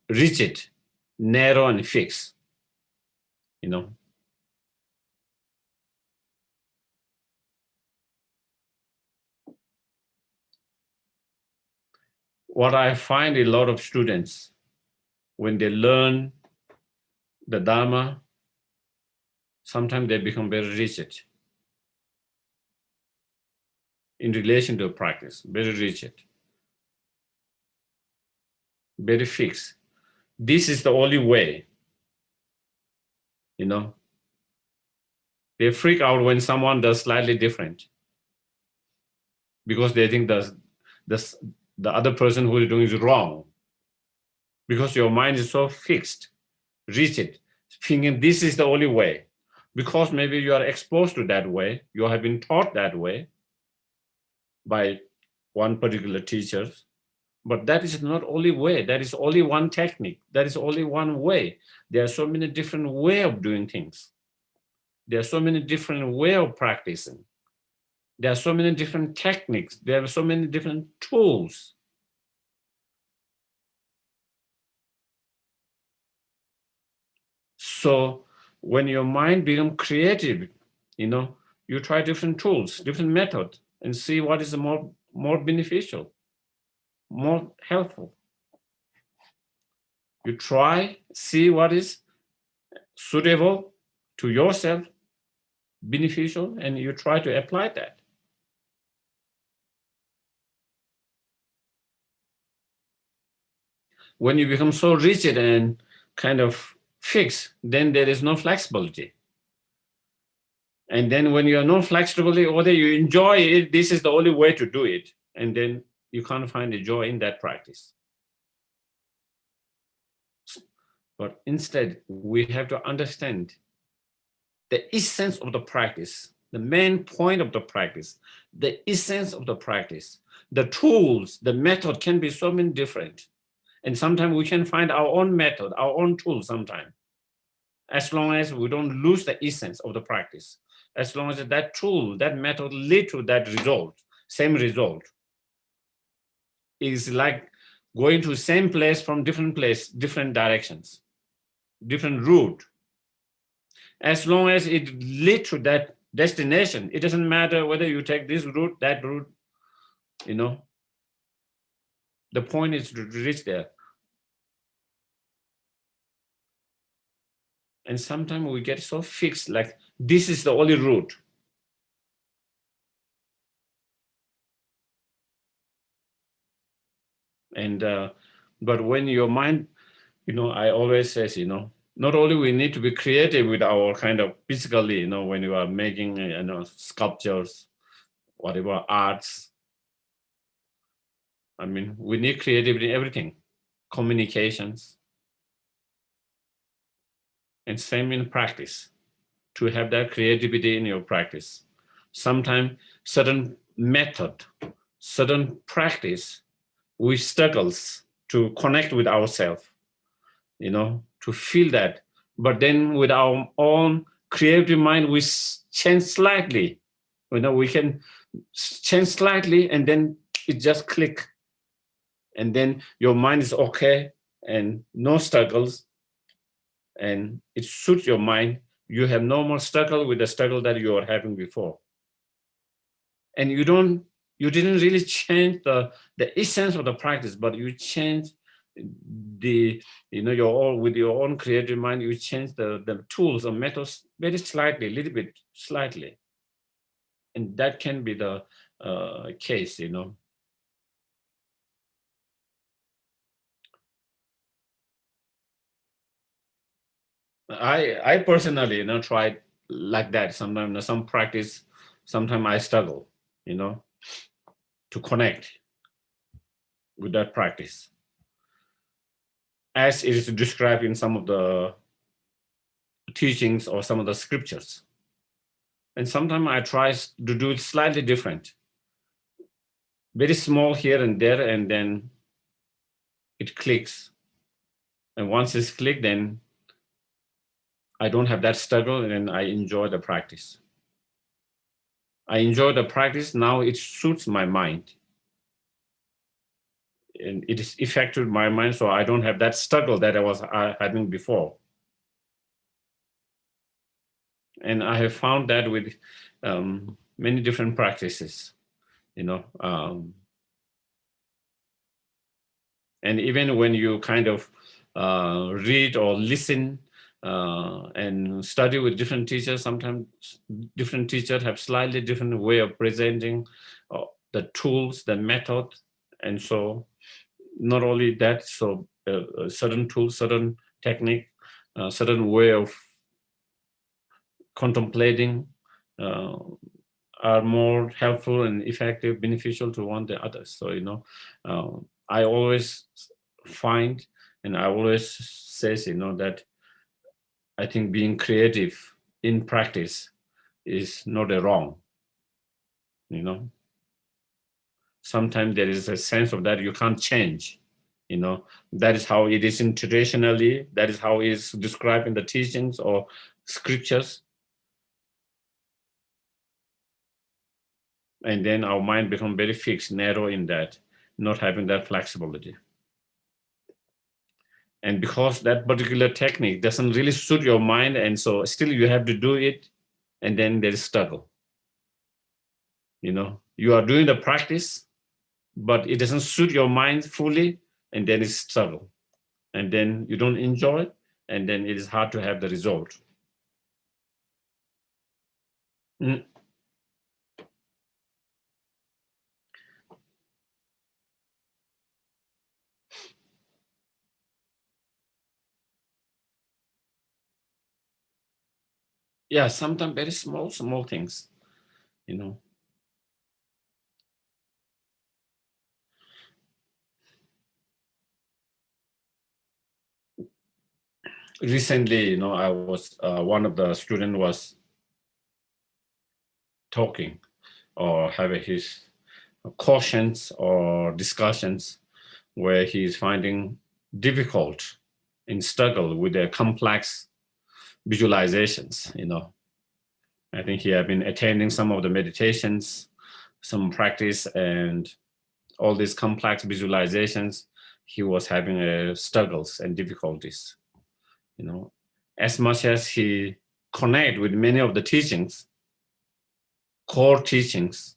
rigid, narrow, and fixed, you know. What I find a lot of students, when they learn the Dharma, sometimes they become very rigid in relation to practice, very rigid, very fixed. This is the only way, you know. They freak out when someone does slightly different because they think the other person who is doing is wrong, because your mind is so fixed, rigid, thinking this is the only way. Because maybe you are exposed to that way, you have been taught that way, by one particular teacher. But that is not only way. That is only one technique. That is only one way. There are so many different ways of doing things. There are so many different ways of practicing. There are so many different techniques. There are so many different tools. So when your mind becomes creative, you try different tools, different methods, and see what is more beneficial, more helpful. You try, see what is suitable to yourself, beneficial, and you try to apply that. When you become so rigid and kind of fixed, then there is no flexibility. And then when you are not flexibility, whether you enjoy it, this is the only way to do it. And then you can't find the joy in that practice. But instead, we have to understand the essence of the practice, the main point of the practice, the essence of the practice. The tools, the method can be so many different. And sometimes we can find our own method, our own tool sometimes, as long as we don't lose the essence of the practice, as long as that tool, that method lead to that result, same result. Is like going to same place from different place, different directions, different route. As long as it lead to that destination, it doesn't matter whether you take this route, that route, the point is to reach there. And sometimes we get so fixed, like this is the only route. And but when your mind, I always say, not only we need to be creative with our kind of physically, when you are making, sculptures, whatever arts. I mean, we need creativity in everything, communications, and same in practice, to have that creativity in your practice. Sometimes certain method, certain practice, we struggles to connect with ourselves, to feel that. But then with our own creative mind, we change slightly. We can change slightly and then it just click. And then your mind is okay and no struggles. And it suits your mind. You have no more struggle with the struggle that you were having before. And you didn't really change the essence of the practice, but you change with your own creative mind, you change the tools or methods very slightly, a little bit slightly. And that can be the case, I personally, tried like that. Sometimes some practice, sometimes I struggle, to connect with that practice, as it is described in some of the teachings or some of the scriptures. And sometimes I try to do it slightly different, very small here and there, and then it clicks. And once it's clicked, then I don't have that struggle and I enjoy the practice. I enjoy the practice. Now it suits my mind. And it is affected my mind, so I don't have that struggle that I was having before. And I have found that with many different practices, and even when you kind of read or listen and study with different teachers, sometimes different teachers have slightly different way of presenting the tools, the method, and so not only that, so certain tools, certain technique, certain way of contemplating are more helpful and effective, beneficial to one the others. So I always find, and I always say, that I think being creative in practice is not a wrong, sometimes there is a sense of that you can't change. That is how it is in traditionally, that is how it is described in the teachings or scriptures. And then our mind becomes very fixed, narrow in that, not having that flexibility. And because that particular technique doesn't really suit your mind, and so still you have to do it, and then there is struggle. You are doing the practice, but it doesn't suit your mind fully, and then it's struggle. And then you don't enjoy it, and then it is hard to have the result. Mm. Yeah, sometimes very small things, Recently, I was, one of the student was talking or having his cautions or discussions where he is finding difficult in struggle with the complex visualizations. I think he had been attending some of the meditations, some practice, and all these complex visualizations, he was having struggles and difficulties. As much as he connect with many of the teachings, core teachings,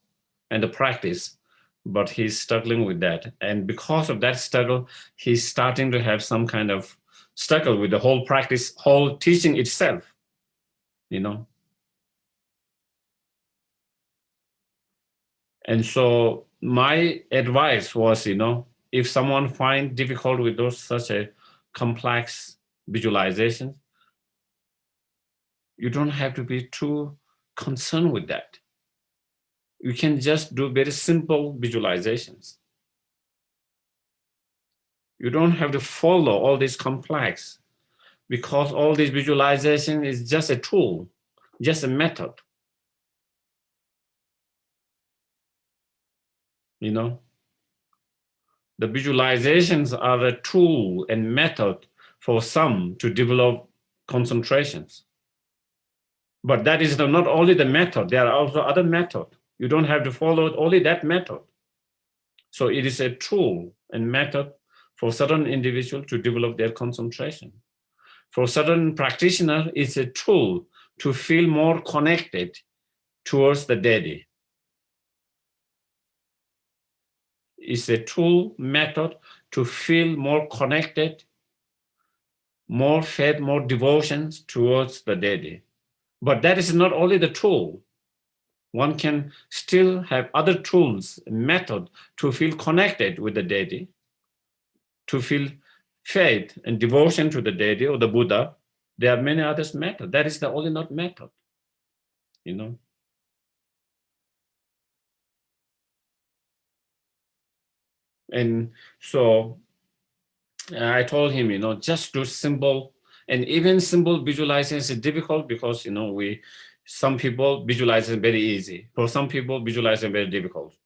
and the practice, but he's struggling with that. And because of that struggle, he's starting to have some kind of struggle with the whole practice, whole teaching itself. And so my advice was, if someone finds difficult with those such a complex visualizations, you don't have to be too concerned with that. You can just do very simple visualizations. You don't have to follow all this complex, because all this visualization is just a tool, just a method. The visualizations are a tool and method for some to develop concentrations. But that is not only the method, there are also other methods. You don't have to follow only that method. So it is a tool and method for certain individuals to develop their concentration. For certain practitioners, it's a tool to feel more connected towards the deity. It's a tool, method to feel more connected, more faith, more devotions towards the deity. But that is not only the tool. One can still have other tools, method to feel connected with the deity, to feel faith and devotion to the deity or the Buddha. There are many others methods. That is the only not method, And so I told him, just do simple, and even simple visualization is difficult because, some people visualize it very easy. For some people, visualizing very difficult.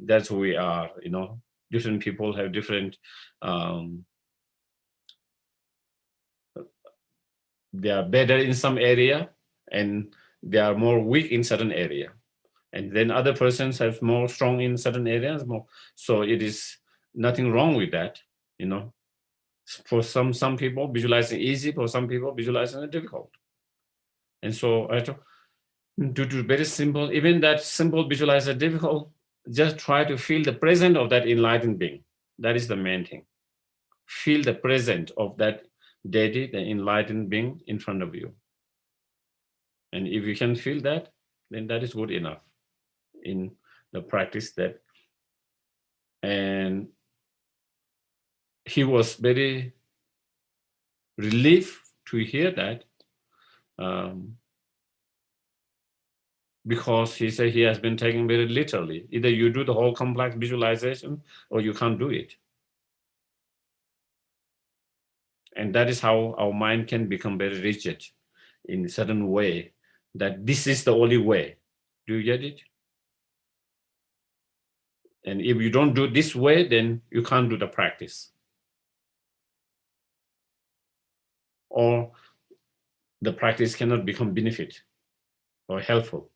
That's who we are, Different people have different, they are better in some area and they are more weak in certain area. And then other persons have more strong in certain areas more. So it is nothing wrong with that, For some people, visualizing easy. For some people, visualizing is difficult. And so I thought, do very simple, even that simple visualizer difficult, just try to feel the presence of that enlightened being. That is the main thing. Feel the presence of that deity, the enlightened being in front of you. And if you can feel that, then that is good enough in the practice that. And he was very relieved to hear that, because he said he has been taken very literally. Either you do the whole complex visualization or you can't do it. And that is how our mind can become very rigid in a certain way, that this is the only way. Do you get it? And if you don't do it this way, then you can't do the practice. Or the practice cannot become benefit or helpful.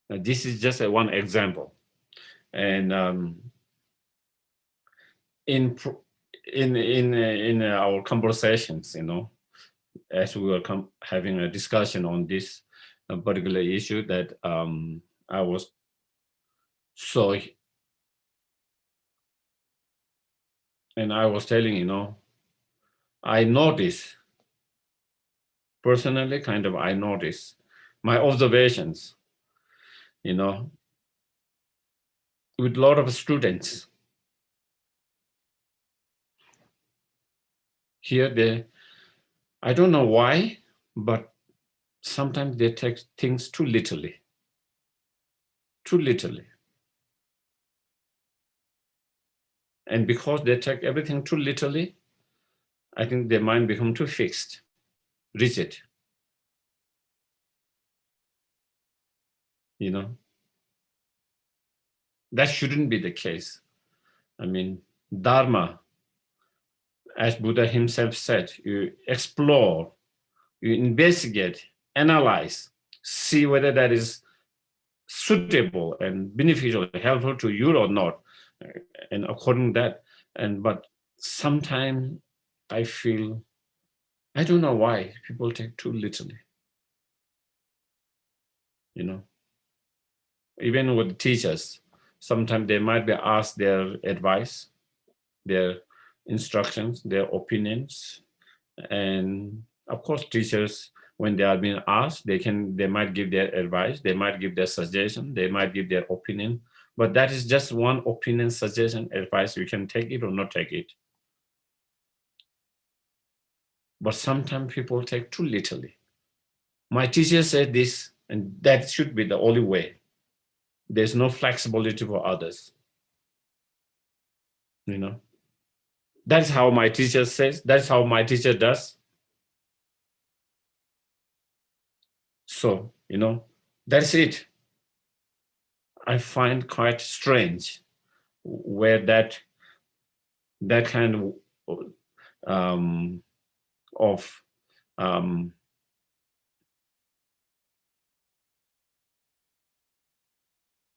Now, this is just one example. And in our conversations, as we were having a discussion on this particular issue, that I was so, and I was telling, I notice personally, I notice my observations, with a lot of students. Here, I don't know why, but sometimes they take things too literally. Too literally. And because they take everything too literally, I think their mind become too fixed, rigid. That shouldn't be the case. I mean, Dharma, as Buddha himself said, you explore, you investigate, analyze, see whether that is suitable and beneficial, helpful to you or not, and according to that. But sometimes I feel, I don't know why people take too literally. Even with teachers, sometimes they might be asked their advice, their instructions, their opinions, and of course, teachers, when they are being asked, they might give their advice, they might give their suggestion, they might give their opinion, but that is just one opinion, suggestion, advice. You can take it or not take it. But sometimes people take too literally. My teacher said this, and that should be the only way. There's no flexibility for others. That's how my teacher says, that's how my teacher does. So, that's it. I find quite strange where that kind of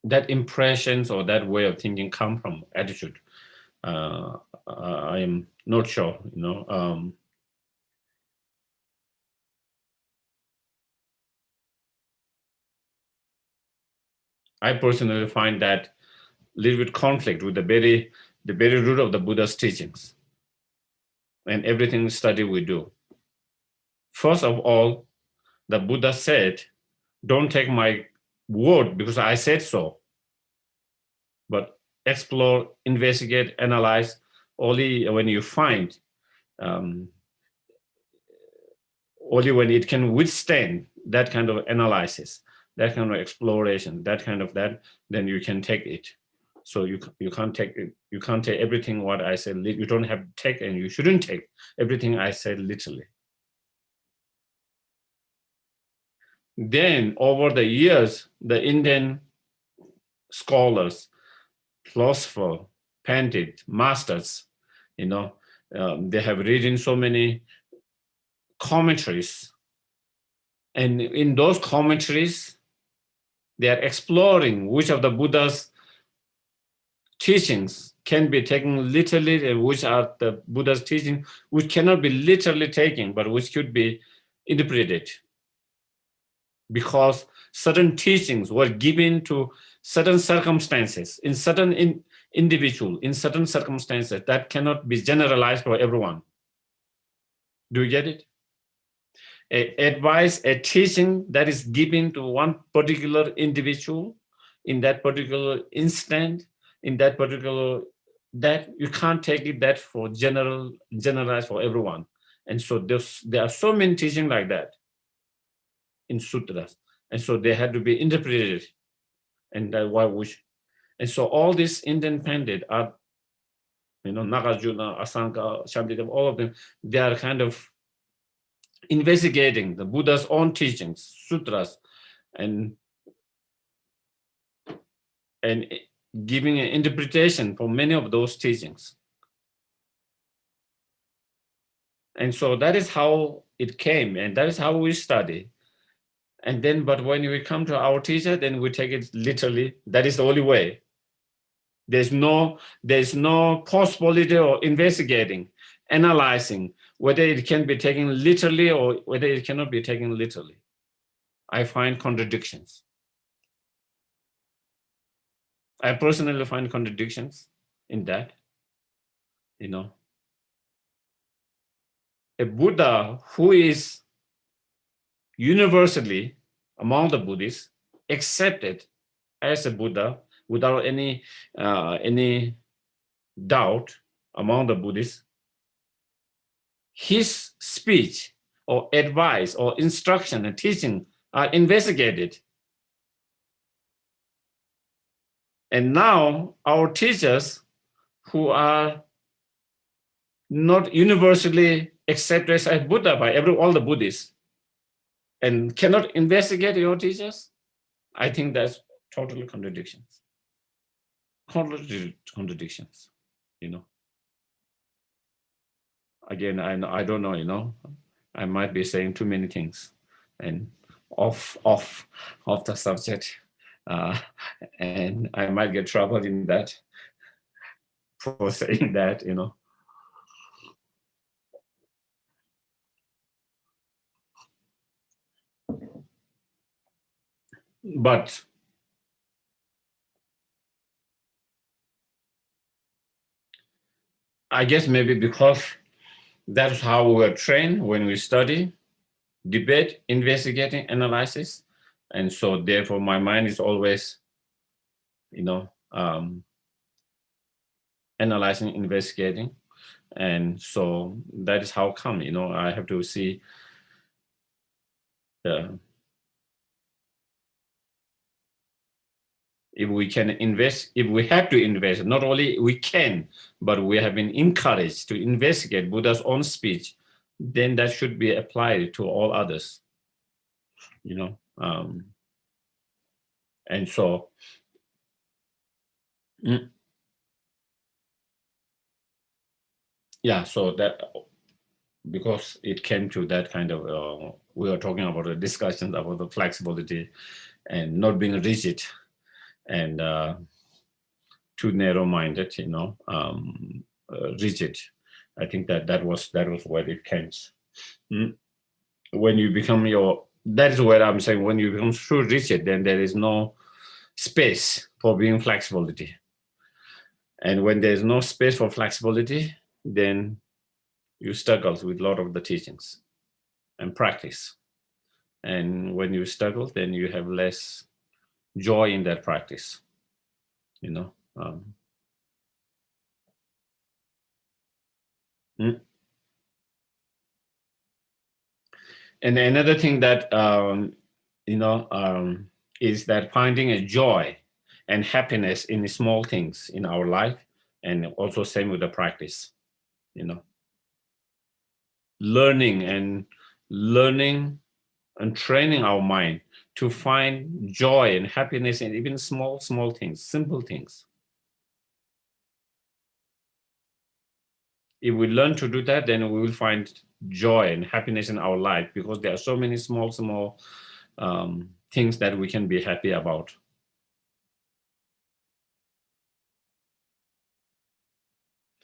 that impressions or that way of thinking come from, attitude. I am not sure, I personally find that a little bit conflict with the very root of the Buddha's teachings and everything study we do. First of all, the Buddha said, don't take my word because I said so, but explore, investigate, analyze only when you find, only when it can withstand that kind of analysis, that kind of exploration, that, then you can take it. So you can't take it. You can't take everything what I said. You don't have to take, and you shouldn't take everything I said literally. Then over the years, the Indian scholars, philosophers, pandit, masters, they have written so many commentaries. And in those commentaries, they are exploring which of the Buddha's teachings can be taken literally and which are the Buddha's teachings which cannot be literally taken, but which could be interpreted. Because certain teachings were given to certain circumstances, in certain individual, in certain circumstances that cannot be generalized for everyone. Do you get it? Advice, a teaching that is given to one particular individual in that particular instant, in that particular, that you can't take it that for generalized for everyone. And so there are so many teachings like that in sutras, and so they had to be interpreted, and and so all these Indian pandit are, Nagarjuna, Asanka, Shantidev, all of them, they are kind of investigating the Buddha's own teachings, sutras, and and giving an interpretation for many of those teachings. And so that is how it came, and that is how we study. And then, but when we come to our teacher, then we take it literally. That is the only way. There's no possibility of investigating, analyzing whether it can be taken literally or whether it cannot be taken literally. I find contradictions. I personally find contradictions in that. You know, a Buddha who is universally among the Buddhists accepted as a Buddha without any doubt among the Buddhists, his speech or advice or instruction and teaching are investigated. And now our teachers who are not universally accepted as Buddha by all the Buddhists and cannot investigate your teachers, I think that's totally contradictions. Contradictions, you know. Again, I don't know, you know, I might be saying too many things and off the subject, and I might get trouble in that for saying that, you know. But I guess maybe because that's how we're trained when we study, debate, investigating, analysis. And so therefore my mind is always, you know, analyzing, investigating. And so that is how come, you know, I have to see if we can invest, if we have to invest, not only we can, but we have been encouraged to investigate Buddha's own speech, then that should be applied to all others, you know. And so, yeah, so that, because it came to that kind of, we are talking about the discussions about the flexibility and not being rigid and too narrow-minded, you know, rigid. I think that was where it came. When you become that is what I'm saying, when you become too rigid, then there is no space for being flexibility. And when there's no space for flexibility, then you struggle with a lot of the teachings and practice. And when you struggle, then you have less joy in that practice, you know. And another thing that, you know, is that finding a joy and happiness in the small things in our life, and also same with the practice, you know. Learning and training our mind to find joy and happiness in even small things, simple things. If we learn to do that, then we will find joy and happiness in our life, because there are so many small things that we can be happy about.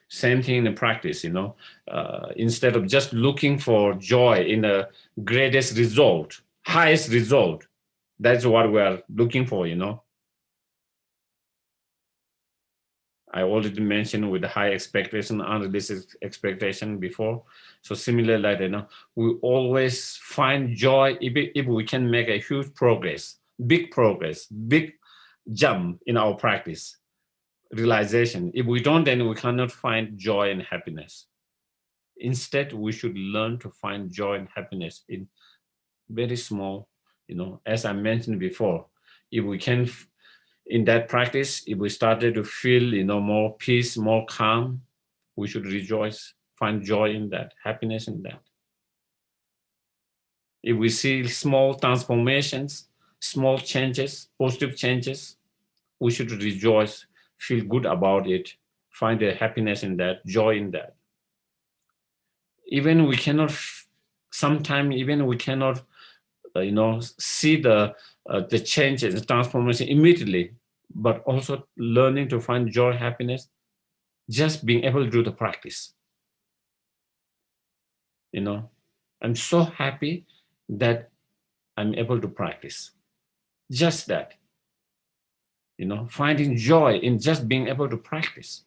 Same thing in the practice, you know, instead of just looking for joy in the greatest result, highest result, that's what we are looking for, you know. I already mentioned with the high expectation, unrealistic expectation before. So similar, like, you know, we always find joy if we can make a huge progress, big jump in our practice, realization. If we don't, then we cannot find joy and happiness. Instead, we should learn to find joy and happiness in very small, you know, as I mentioned before, if we can, in that practice, if we started to feel, you know, more peace, more calm, we should rejoice, find joy in that, happiness in that. If we see small transformations, small changes, positive changes, we should rejoice, feel good about it, find a happiness in that, joy in that. Even we cannot, sometimes even we cannot, see the changes, the transformation immediately, but also learning to find joy, happiness, just being able to do the practice. I'm so happy that I'm able to practice. Just that, finding joy in just being able to practice.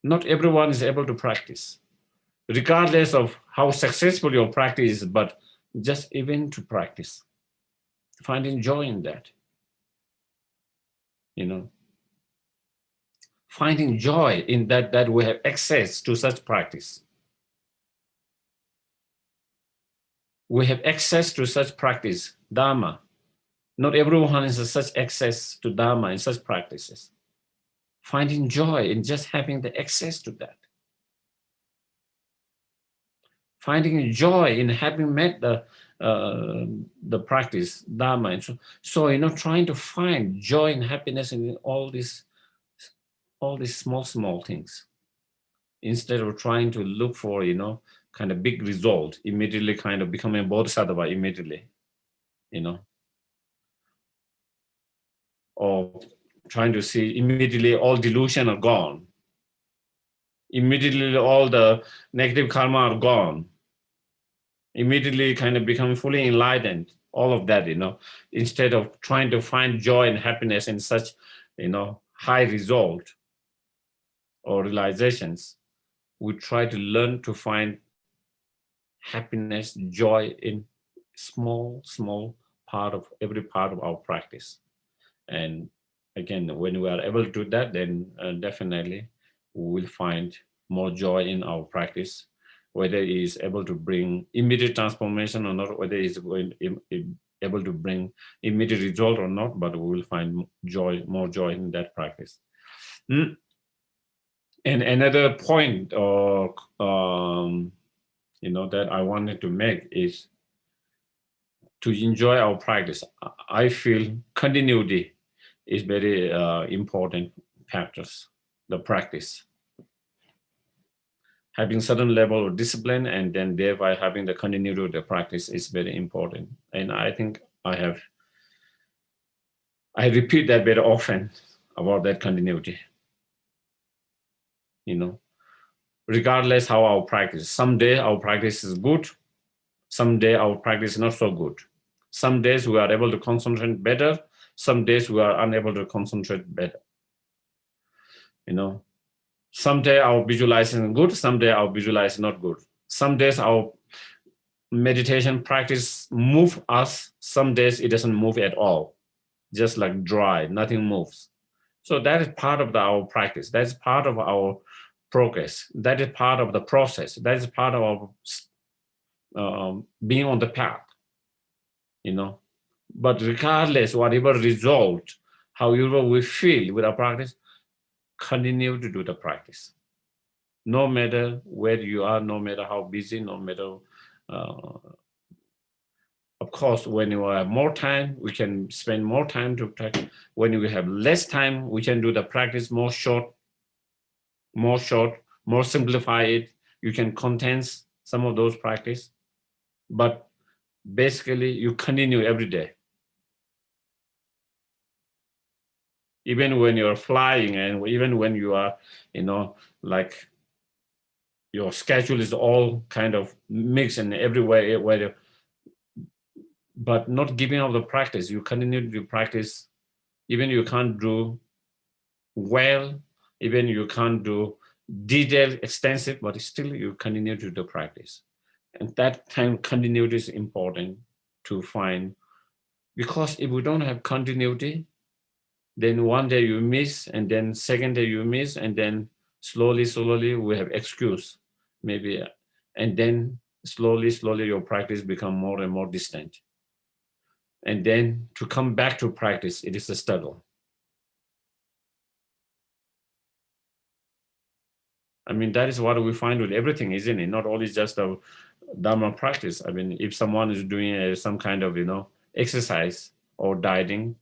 Not everyone is able to practice, regardless of how successful your practice is, but just even to practice, finding joy in that, finding joy in that we have access to such practice. We have access to such practice, Dharma. Not everyone has such access to Dharma and such practices. Finding joy in just having the access to that. Finding joy in having met the practice, Dharma. And so trying to find joy and happiness in all these small things, instead of trying to look for, kind of big result, immediately kind of becoming a bodhisattva immediately, or trying to see immediately all delusion are gone. Immediately all the negative karma are gone. Immediately kind of become fully enlightened, all of that, instead of trying to find joy and happiness in such, high result or realizations. We try to learn to find happiness, joy in small every part of our practice. And again, when we are able to do that, then definitely we will find more joy in our practice, whether it is able to bring immediate transformation or not, whether it's able to bring immediate result or not, but we will find more joy in that practice. And another point, or that I wanted to make is to enjoy our practice. I feel continuity is very important factors, the practice. Having certain level of discipline and then thereby having the continuity of the practice is very important. And I think I repeat that very often about that continuity. Regardless how our practice, someday our practice is good, someday our practice is not so good. Some days we are able to concentrate better, some days we are unable to concentrate better. Someday our visualization is good, someday our visualization is not good. Some days our meditation practice move us, some days it doesn't move at all, just like dry, nothing moves. So that is part of our practice. That's part of our progress. That is part of the process. That is part of our being on the path, But regardless, whatever result, however we feel with our practice, continue to do the practice. No matter where you are, no matter how busy, no matter, of course, when you have more time, we can spend more time to practice. When we have less time, we can do the practice more short, more simplify it. You can condense some of those practice, but basically you continue every day. Even when you're flying and even when you are, like your schedule is all kind of mixed and everywhere, but not giving up the practice. You continue to do practice, even you can't do well, even you can't do detailed, extensive, but still you continue to do practice. And that time continuity is important to find, because if we don't have continuity, then one day you miss, and then second day you miss, and then slowly we have excuse, maybe, and then slowly your practice become more and more distant. And then to come back to practice, it is a struggle. I mean, that is what we find with everything, isn't it? Not only just a Dharma practice. I mean, if someone is doing some kind of, exercise or dieting,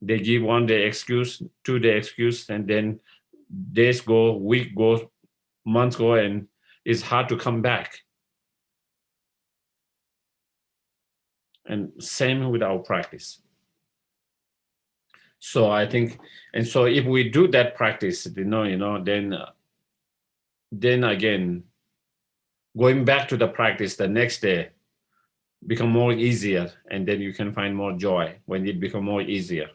They give 1 day excuse, 2 day excuse, and then days go, week goes, months go, and it's hard to come back. And same with our practice. So I think, and so if we do that practice, then again, going back to the practice the next day become more easier, and then you can find more joy when it become more easier.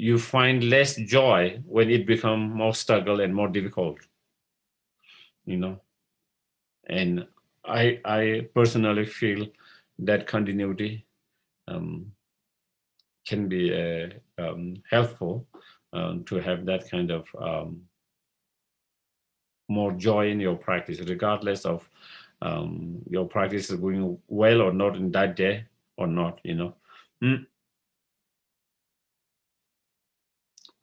You find less joy when it become more struggle and more difficult, And I personally feel that continuity can be helpful to have that kind of more joy in your practice, regardless of your practice is going well or not in that day or not,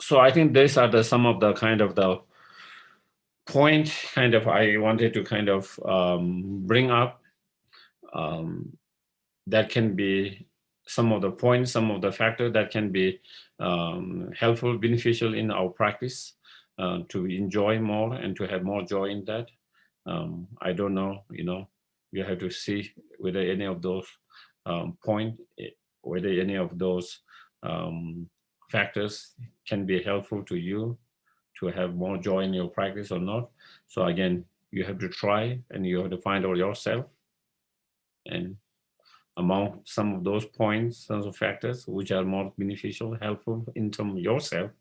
So I think these are some of the kind of the point I wanted to kind of bring up. That can be some of the points, some of the factors that can be helpful, beneficial in our practice to enjoy more and to have more joy in that. I don't know, you have to see whether any of those points, whether any of those factors can be helpful to you to have more joy in your practice or not. So again, you have to try and you have to find out yourself. And among some of those points, some of factors which are more beneficial, helpful in terms of yourself,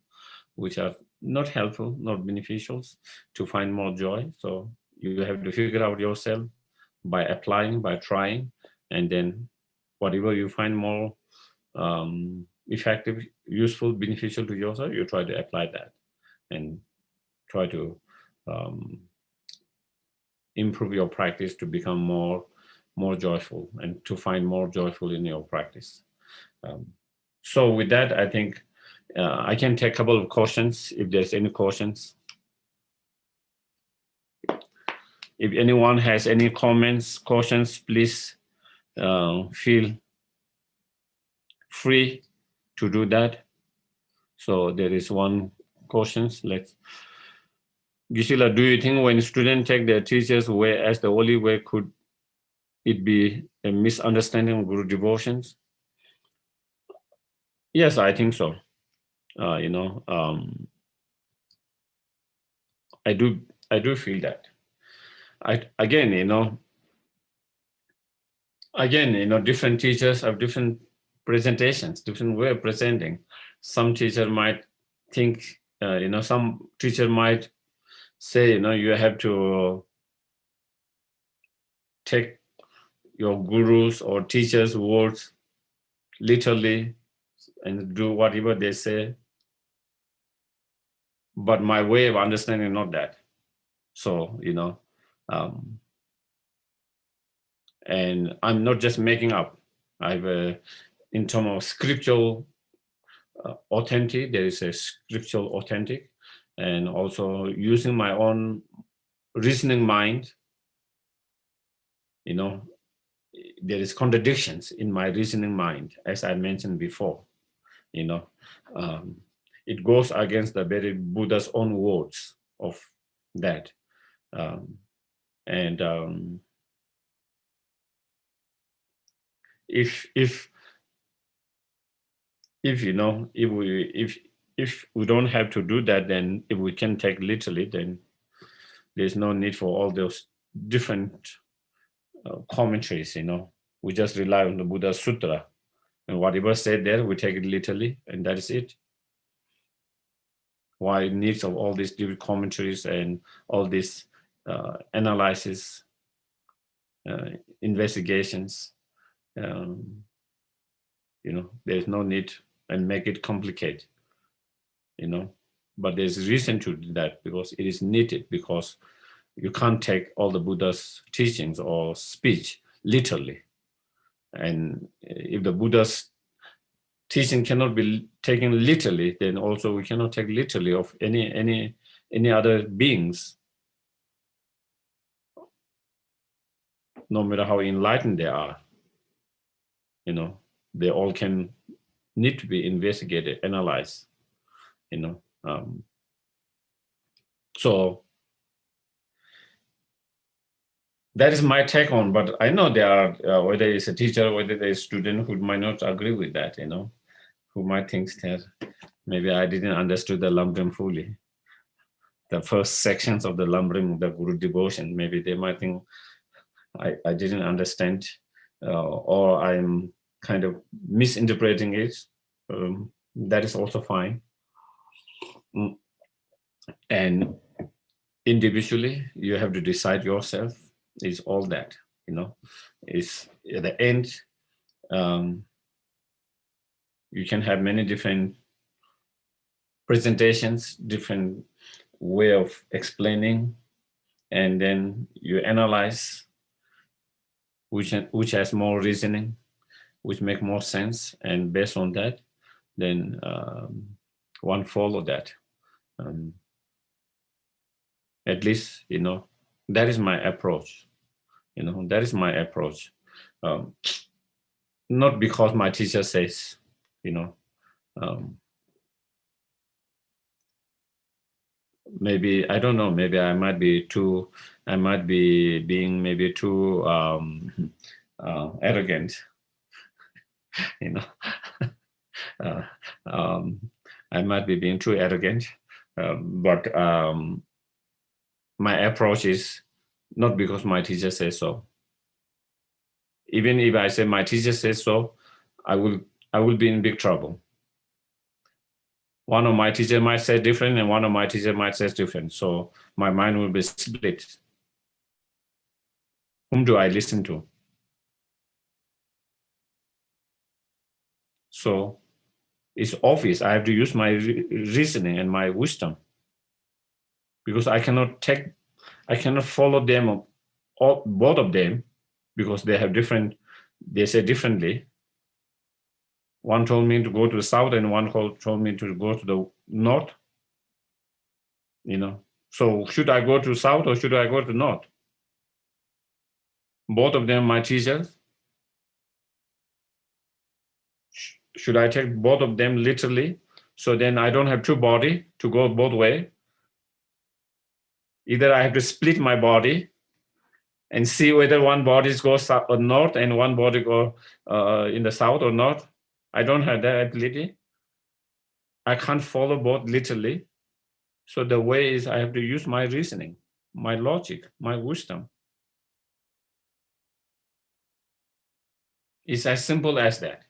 which are not helpful, not beneficial, to find more joy. So you have to figure out yourself by applying, by trying, and then whatever you find more effective, useful, beneficial to yourself, you try to apply that and try to improve your practice to become more joyful and to find more joyful in your practice. So with that, I think I can take a couple of questions if there's any questions. If anyone has any comments, questions, please feel free to do that. So there is one question. Geshe-la, do you think when students take their teachers' way as the only way, could it be a misunderstanding of Guru devotions? Yes, I think so. I do feel that. Different teachers have different presentations, different way of presenting. Some teacher might think, some teacher might say, you have to take your gurus or teachers' words literally and do whatever they say. But my way of understanding not that. So, and I'm not just making up. In terms of scriptural authentic, there is a scriptural authentic, and also using my own reasoning mind, there is contradictions in my reasoning mind, as I mentioned before, it goes against the very Buddha's own words of that. If we don't have to do that, then if we can take literally, then there's no need for all those different commentaries. We just rely on the Buddha Sutra, and whatever said there, we take it literally, and that is it. Why needs of all these different commentaries and all these analysis, investigations? There's no need and make it complicated. But there's reason to do that because it is needed, because you can't take all the Buddha's teachings or speech literally. And if the Buddha's teaching cannot be taken literally, then also we cannot take literally of any other beings, no matter how enlightened they are. they all can need to be investigated, analyzed, so that is my take on, but I know there are, whether it's a teacher, whether it's a student who might not agree with that, who might think that maybe I didn't understand the Lamrim fully. The first sections of the Lamrim, the Guru devotion, maybe they might think I didn't understand, or I'm kind of misinterpreting it. That is also fine. And individually, you have to decide yourself. Is all that, is at the end, you can have many different presentations, different way of explaining, and then you analyze which has more reasoning, which make more sense, and based on that, then one follow that. At least, that is my approach. That is my approach. Not because my teacher says, maybe, I don't know, maybe I might be being maybe too arrogant, I might be being too arrogant, but my approach is not because my teacher says so. Even if I say my teacher says so, I will be in big trouble. One of my teachers might say different, and one of my teachers might say different. So my mind will be split. Whom do I listen to? So it's obvious I have to use my reasoning and my wisdom, because I cannot follow them, both of them, because they say differently. One told me to go to the south, and one told me to go to the north. So should I go to south or should I go to north? Both of them my teachers. Should I take both of them literally? So then I don't have two bodies to go both ways. Either I have to split my body and see whether one body goes south or north and one body go in the south or north. I don't have that ability. I can't follow both literally. So the way is I have to use my reasoning, my logic, my wisdom. It's as simple as that.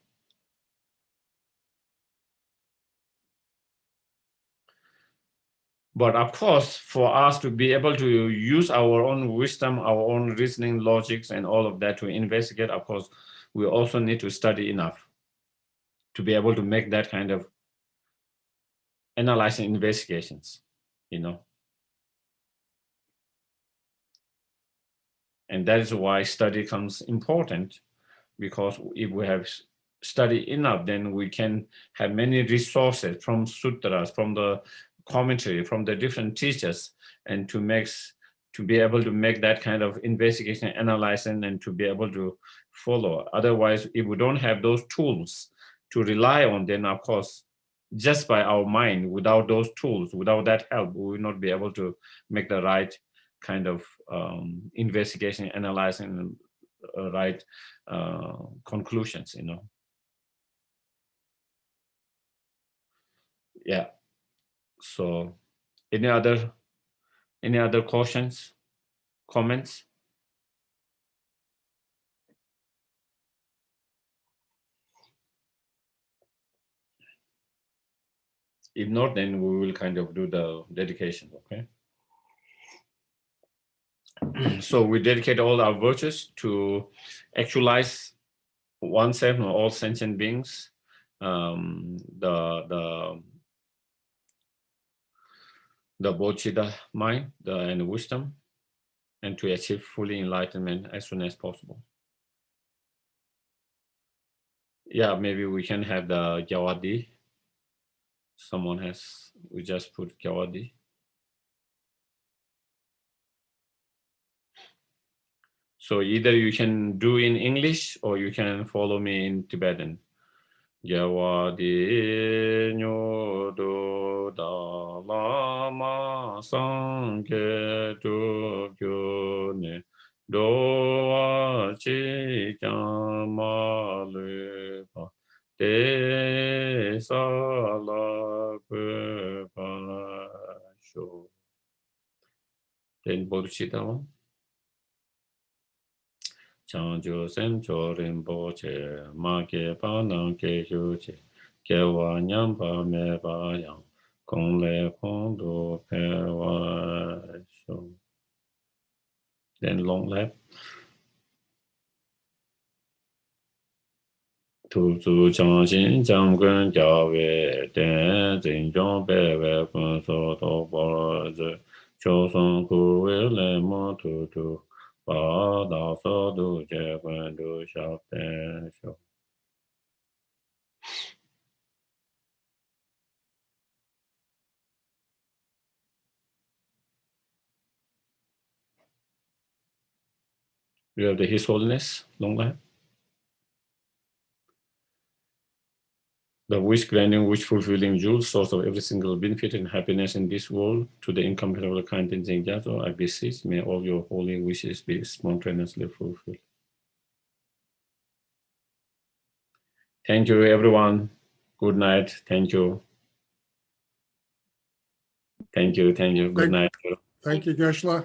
But of course, for us to be able to use our own wisdom, our own reasoning, logics, and all of that to investigate, of course, we also need to study enough to be able to make that kind of analyzing investigations, And that is why study comes important, because if we have studied enough, then we can have many resources from sutras, from the commentary, from the different teachers, and to be able to make that kind of investigation, analyzing, and to be able to follow. Otherwise, if we don't have those tools to rely on, then of course, just by our mind, without those tools, without that help, we will not be able to make the right kind of investigation, analyzing, right conclusions, Yeah. So any other questions, comments? If not, then we will kind of do the dedication, okay? So we dedicate all our virtues to actualize oneself and all sentient beings, the bodhicitta mind, and wisdom, and to achieve fully enlightenment as soon as possible. Yeah, maybe we can have the Jawadi. We just put Jawadi. So either you can do in English or you can follow me in Tibetan. Yawadi nyodo da lama sangye tu gyone do chi kama lupa de sala pepa sho. Then Bodhicitta. Changjo sen cho rinpo che ma ke pa nang ke hyu che ke wa nyam pa me pa yang kong le kong do pe wa sho. Then long lap. Tu zu chang xin chang gun jia wei den zin zhong bei wei kun so to bo zi qiu song ku wei le mo tu tu ba da so du jie gun du xiao ten xiao. We have the His Holiness, long life. The wish granting, wish fulfilling jewel, source of every single benefit and happiness in this world, to the incomparable kind in Zenjato, I beseech, may all your holy wishes be spontaneously fulfilled. Thank you, everyone. Good night. Thank you. Thank you. Thank you. Good night.
Thank you, Geshe-la.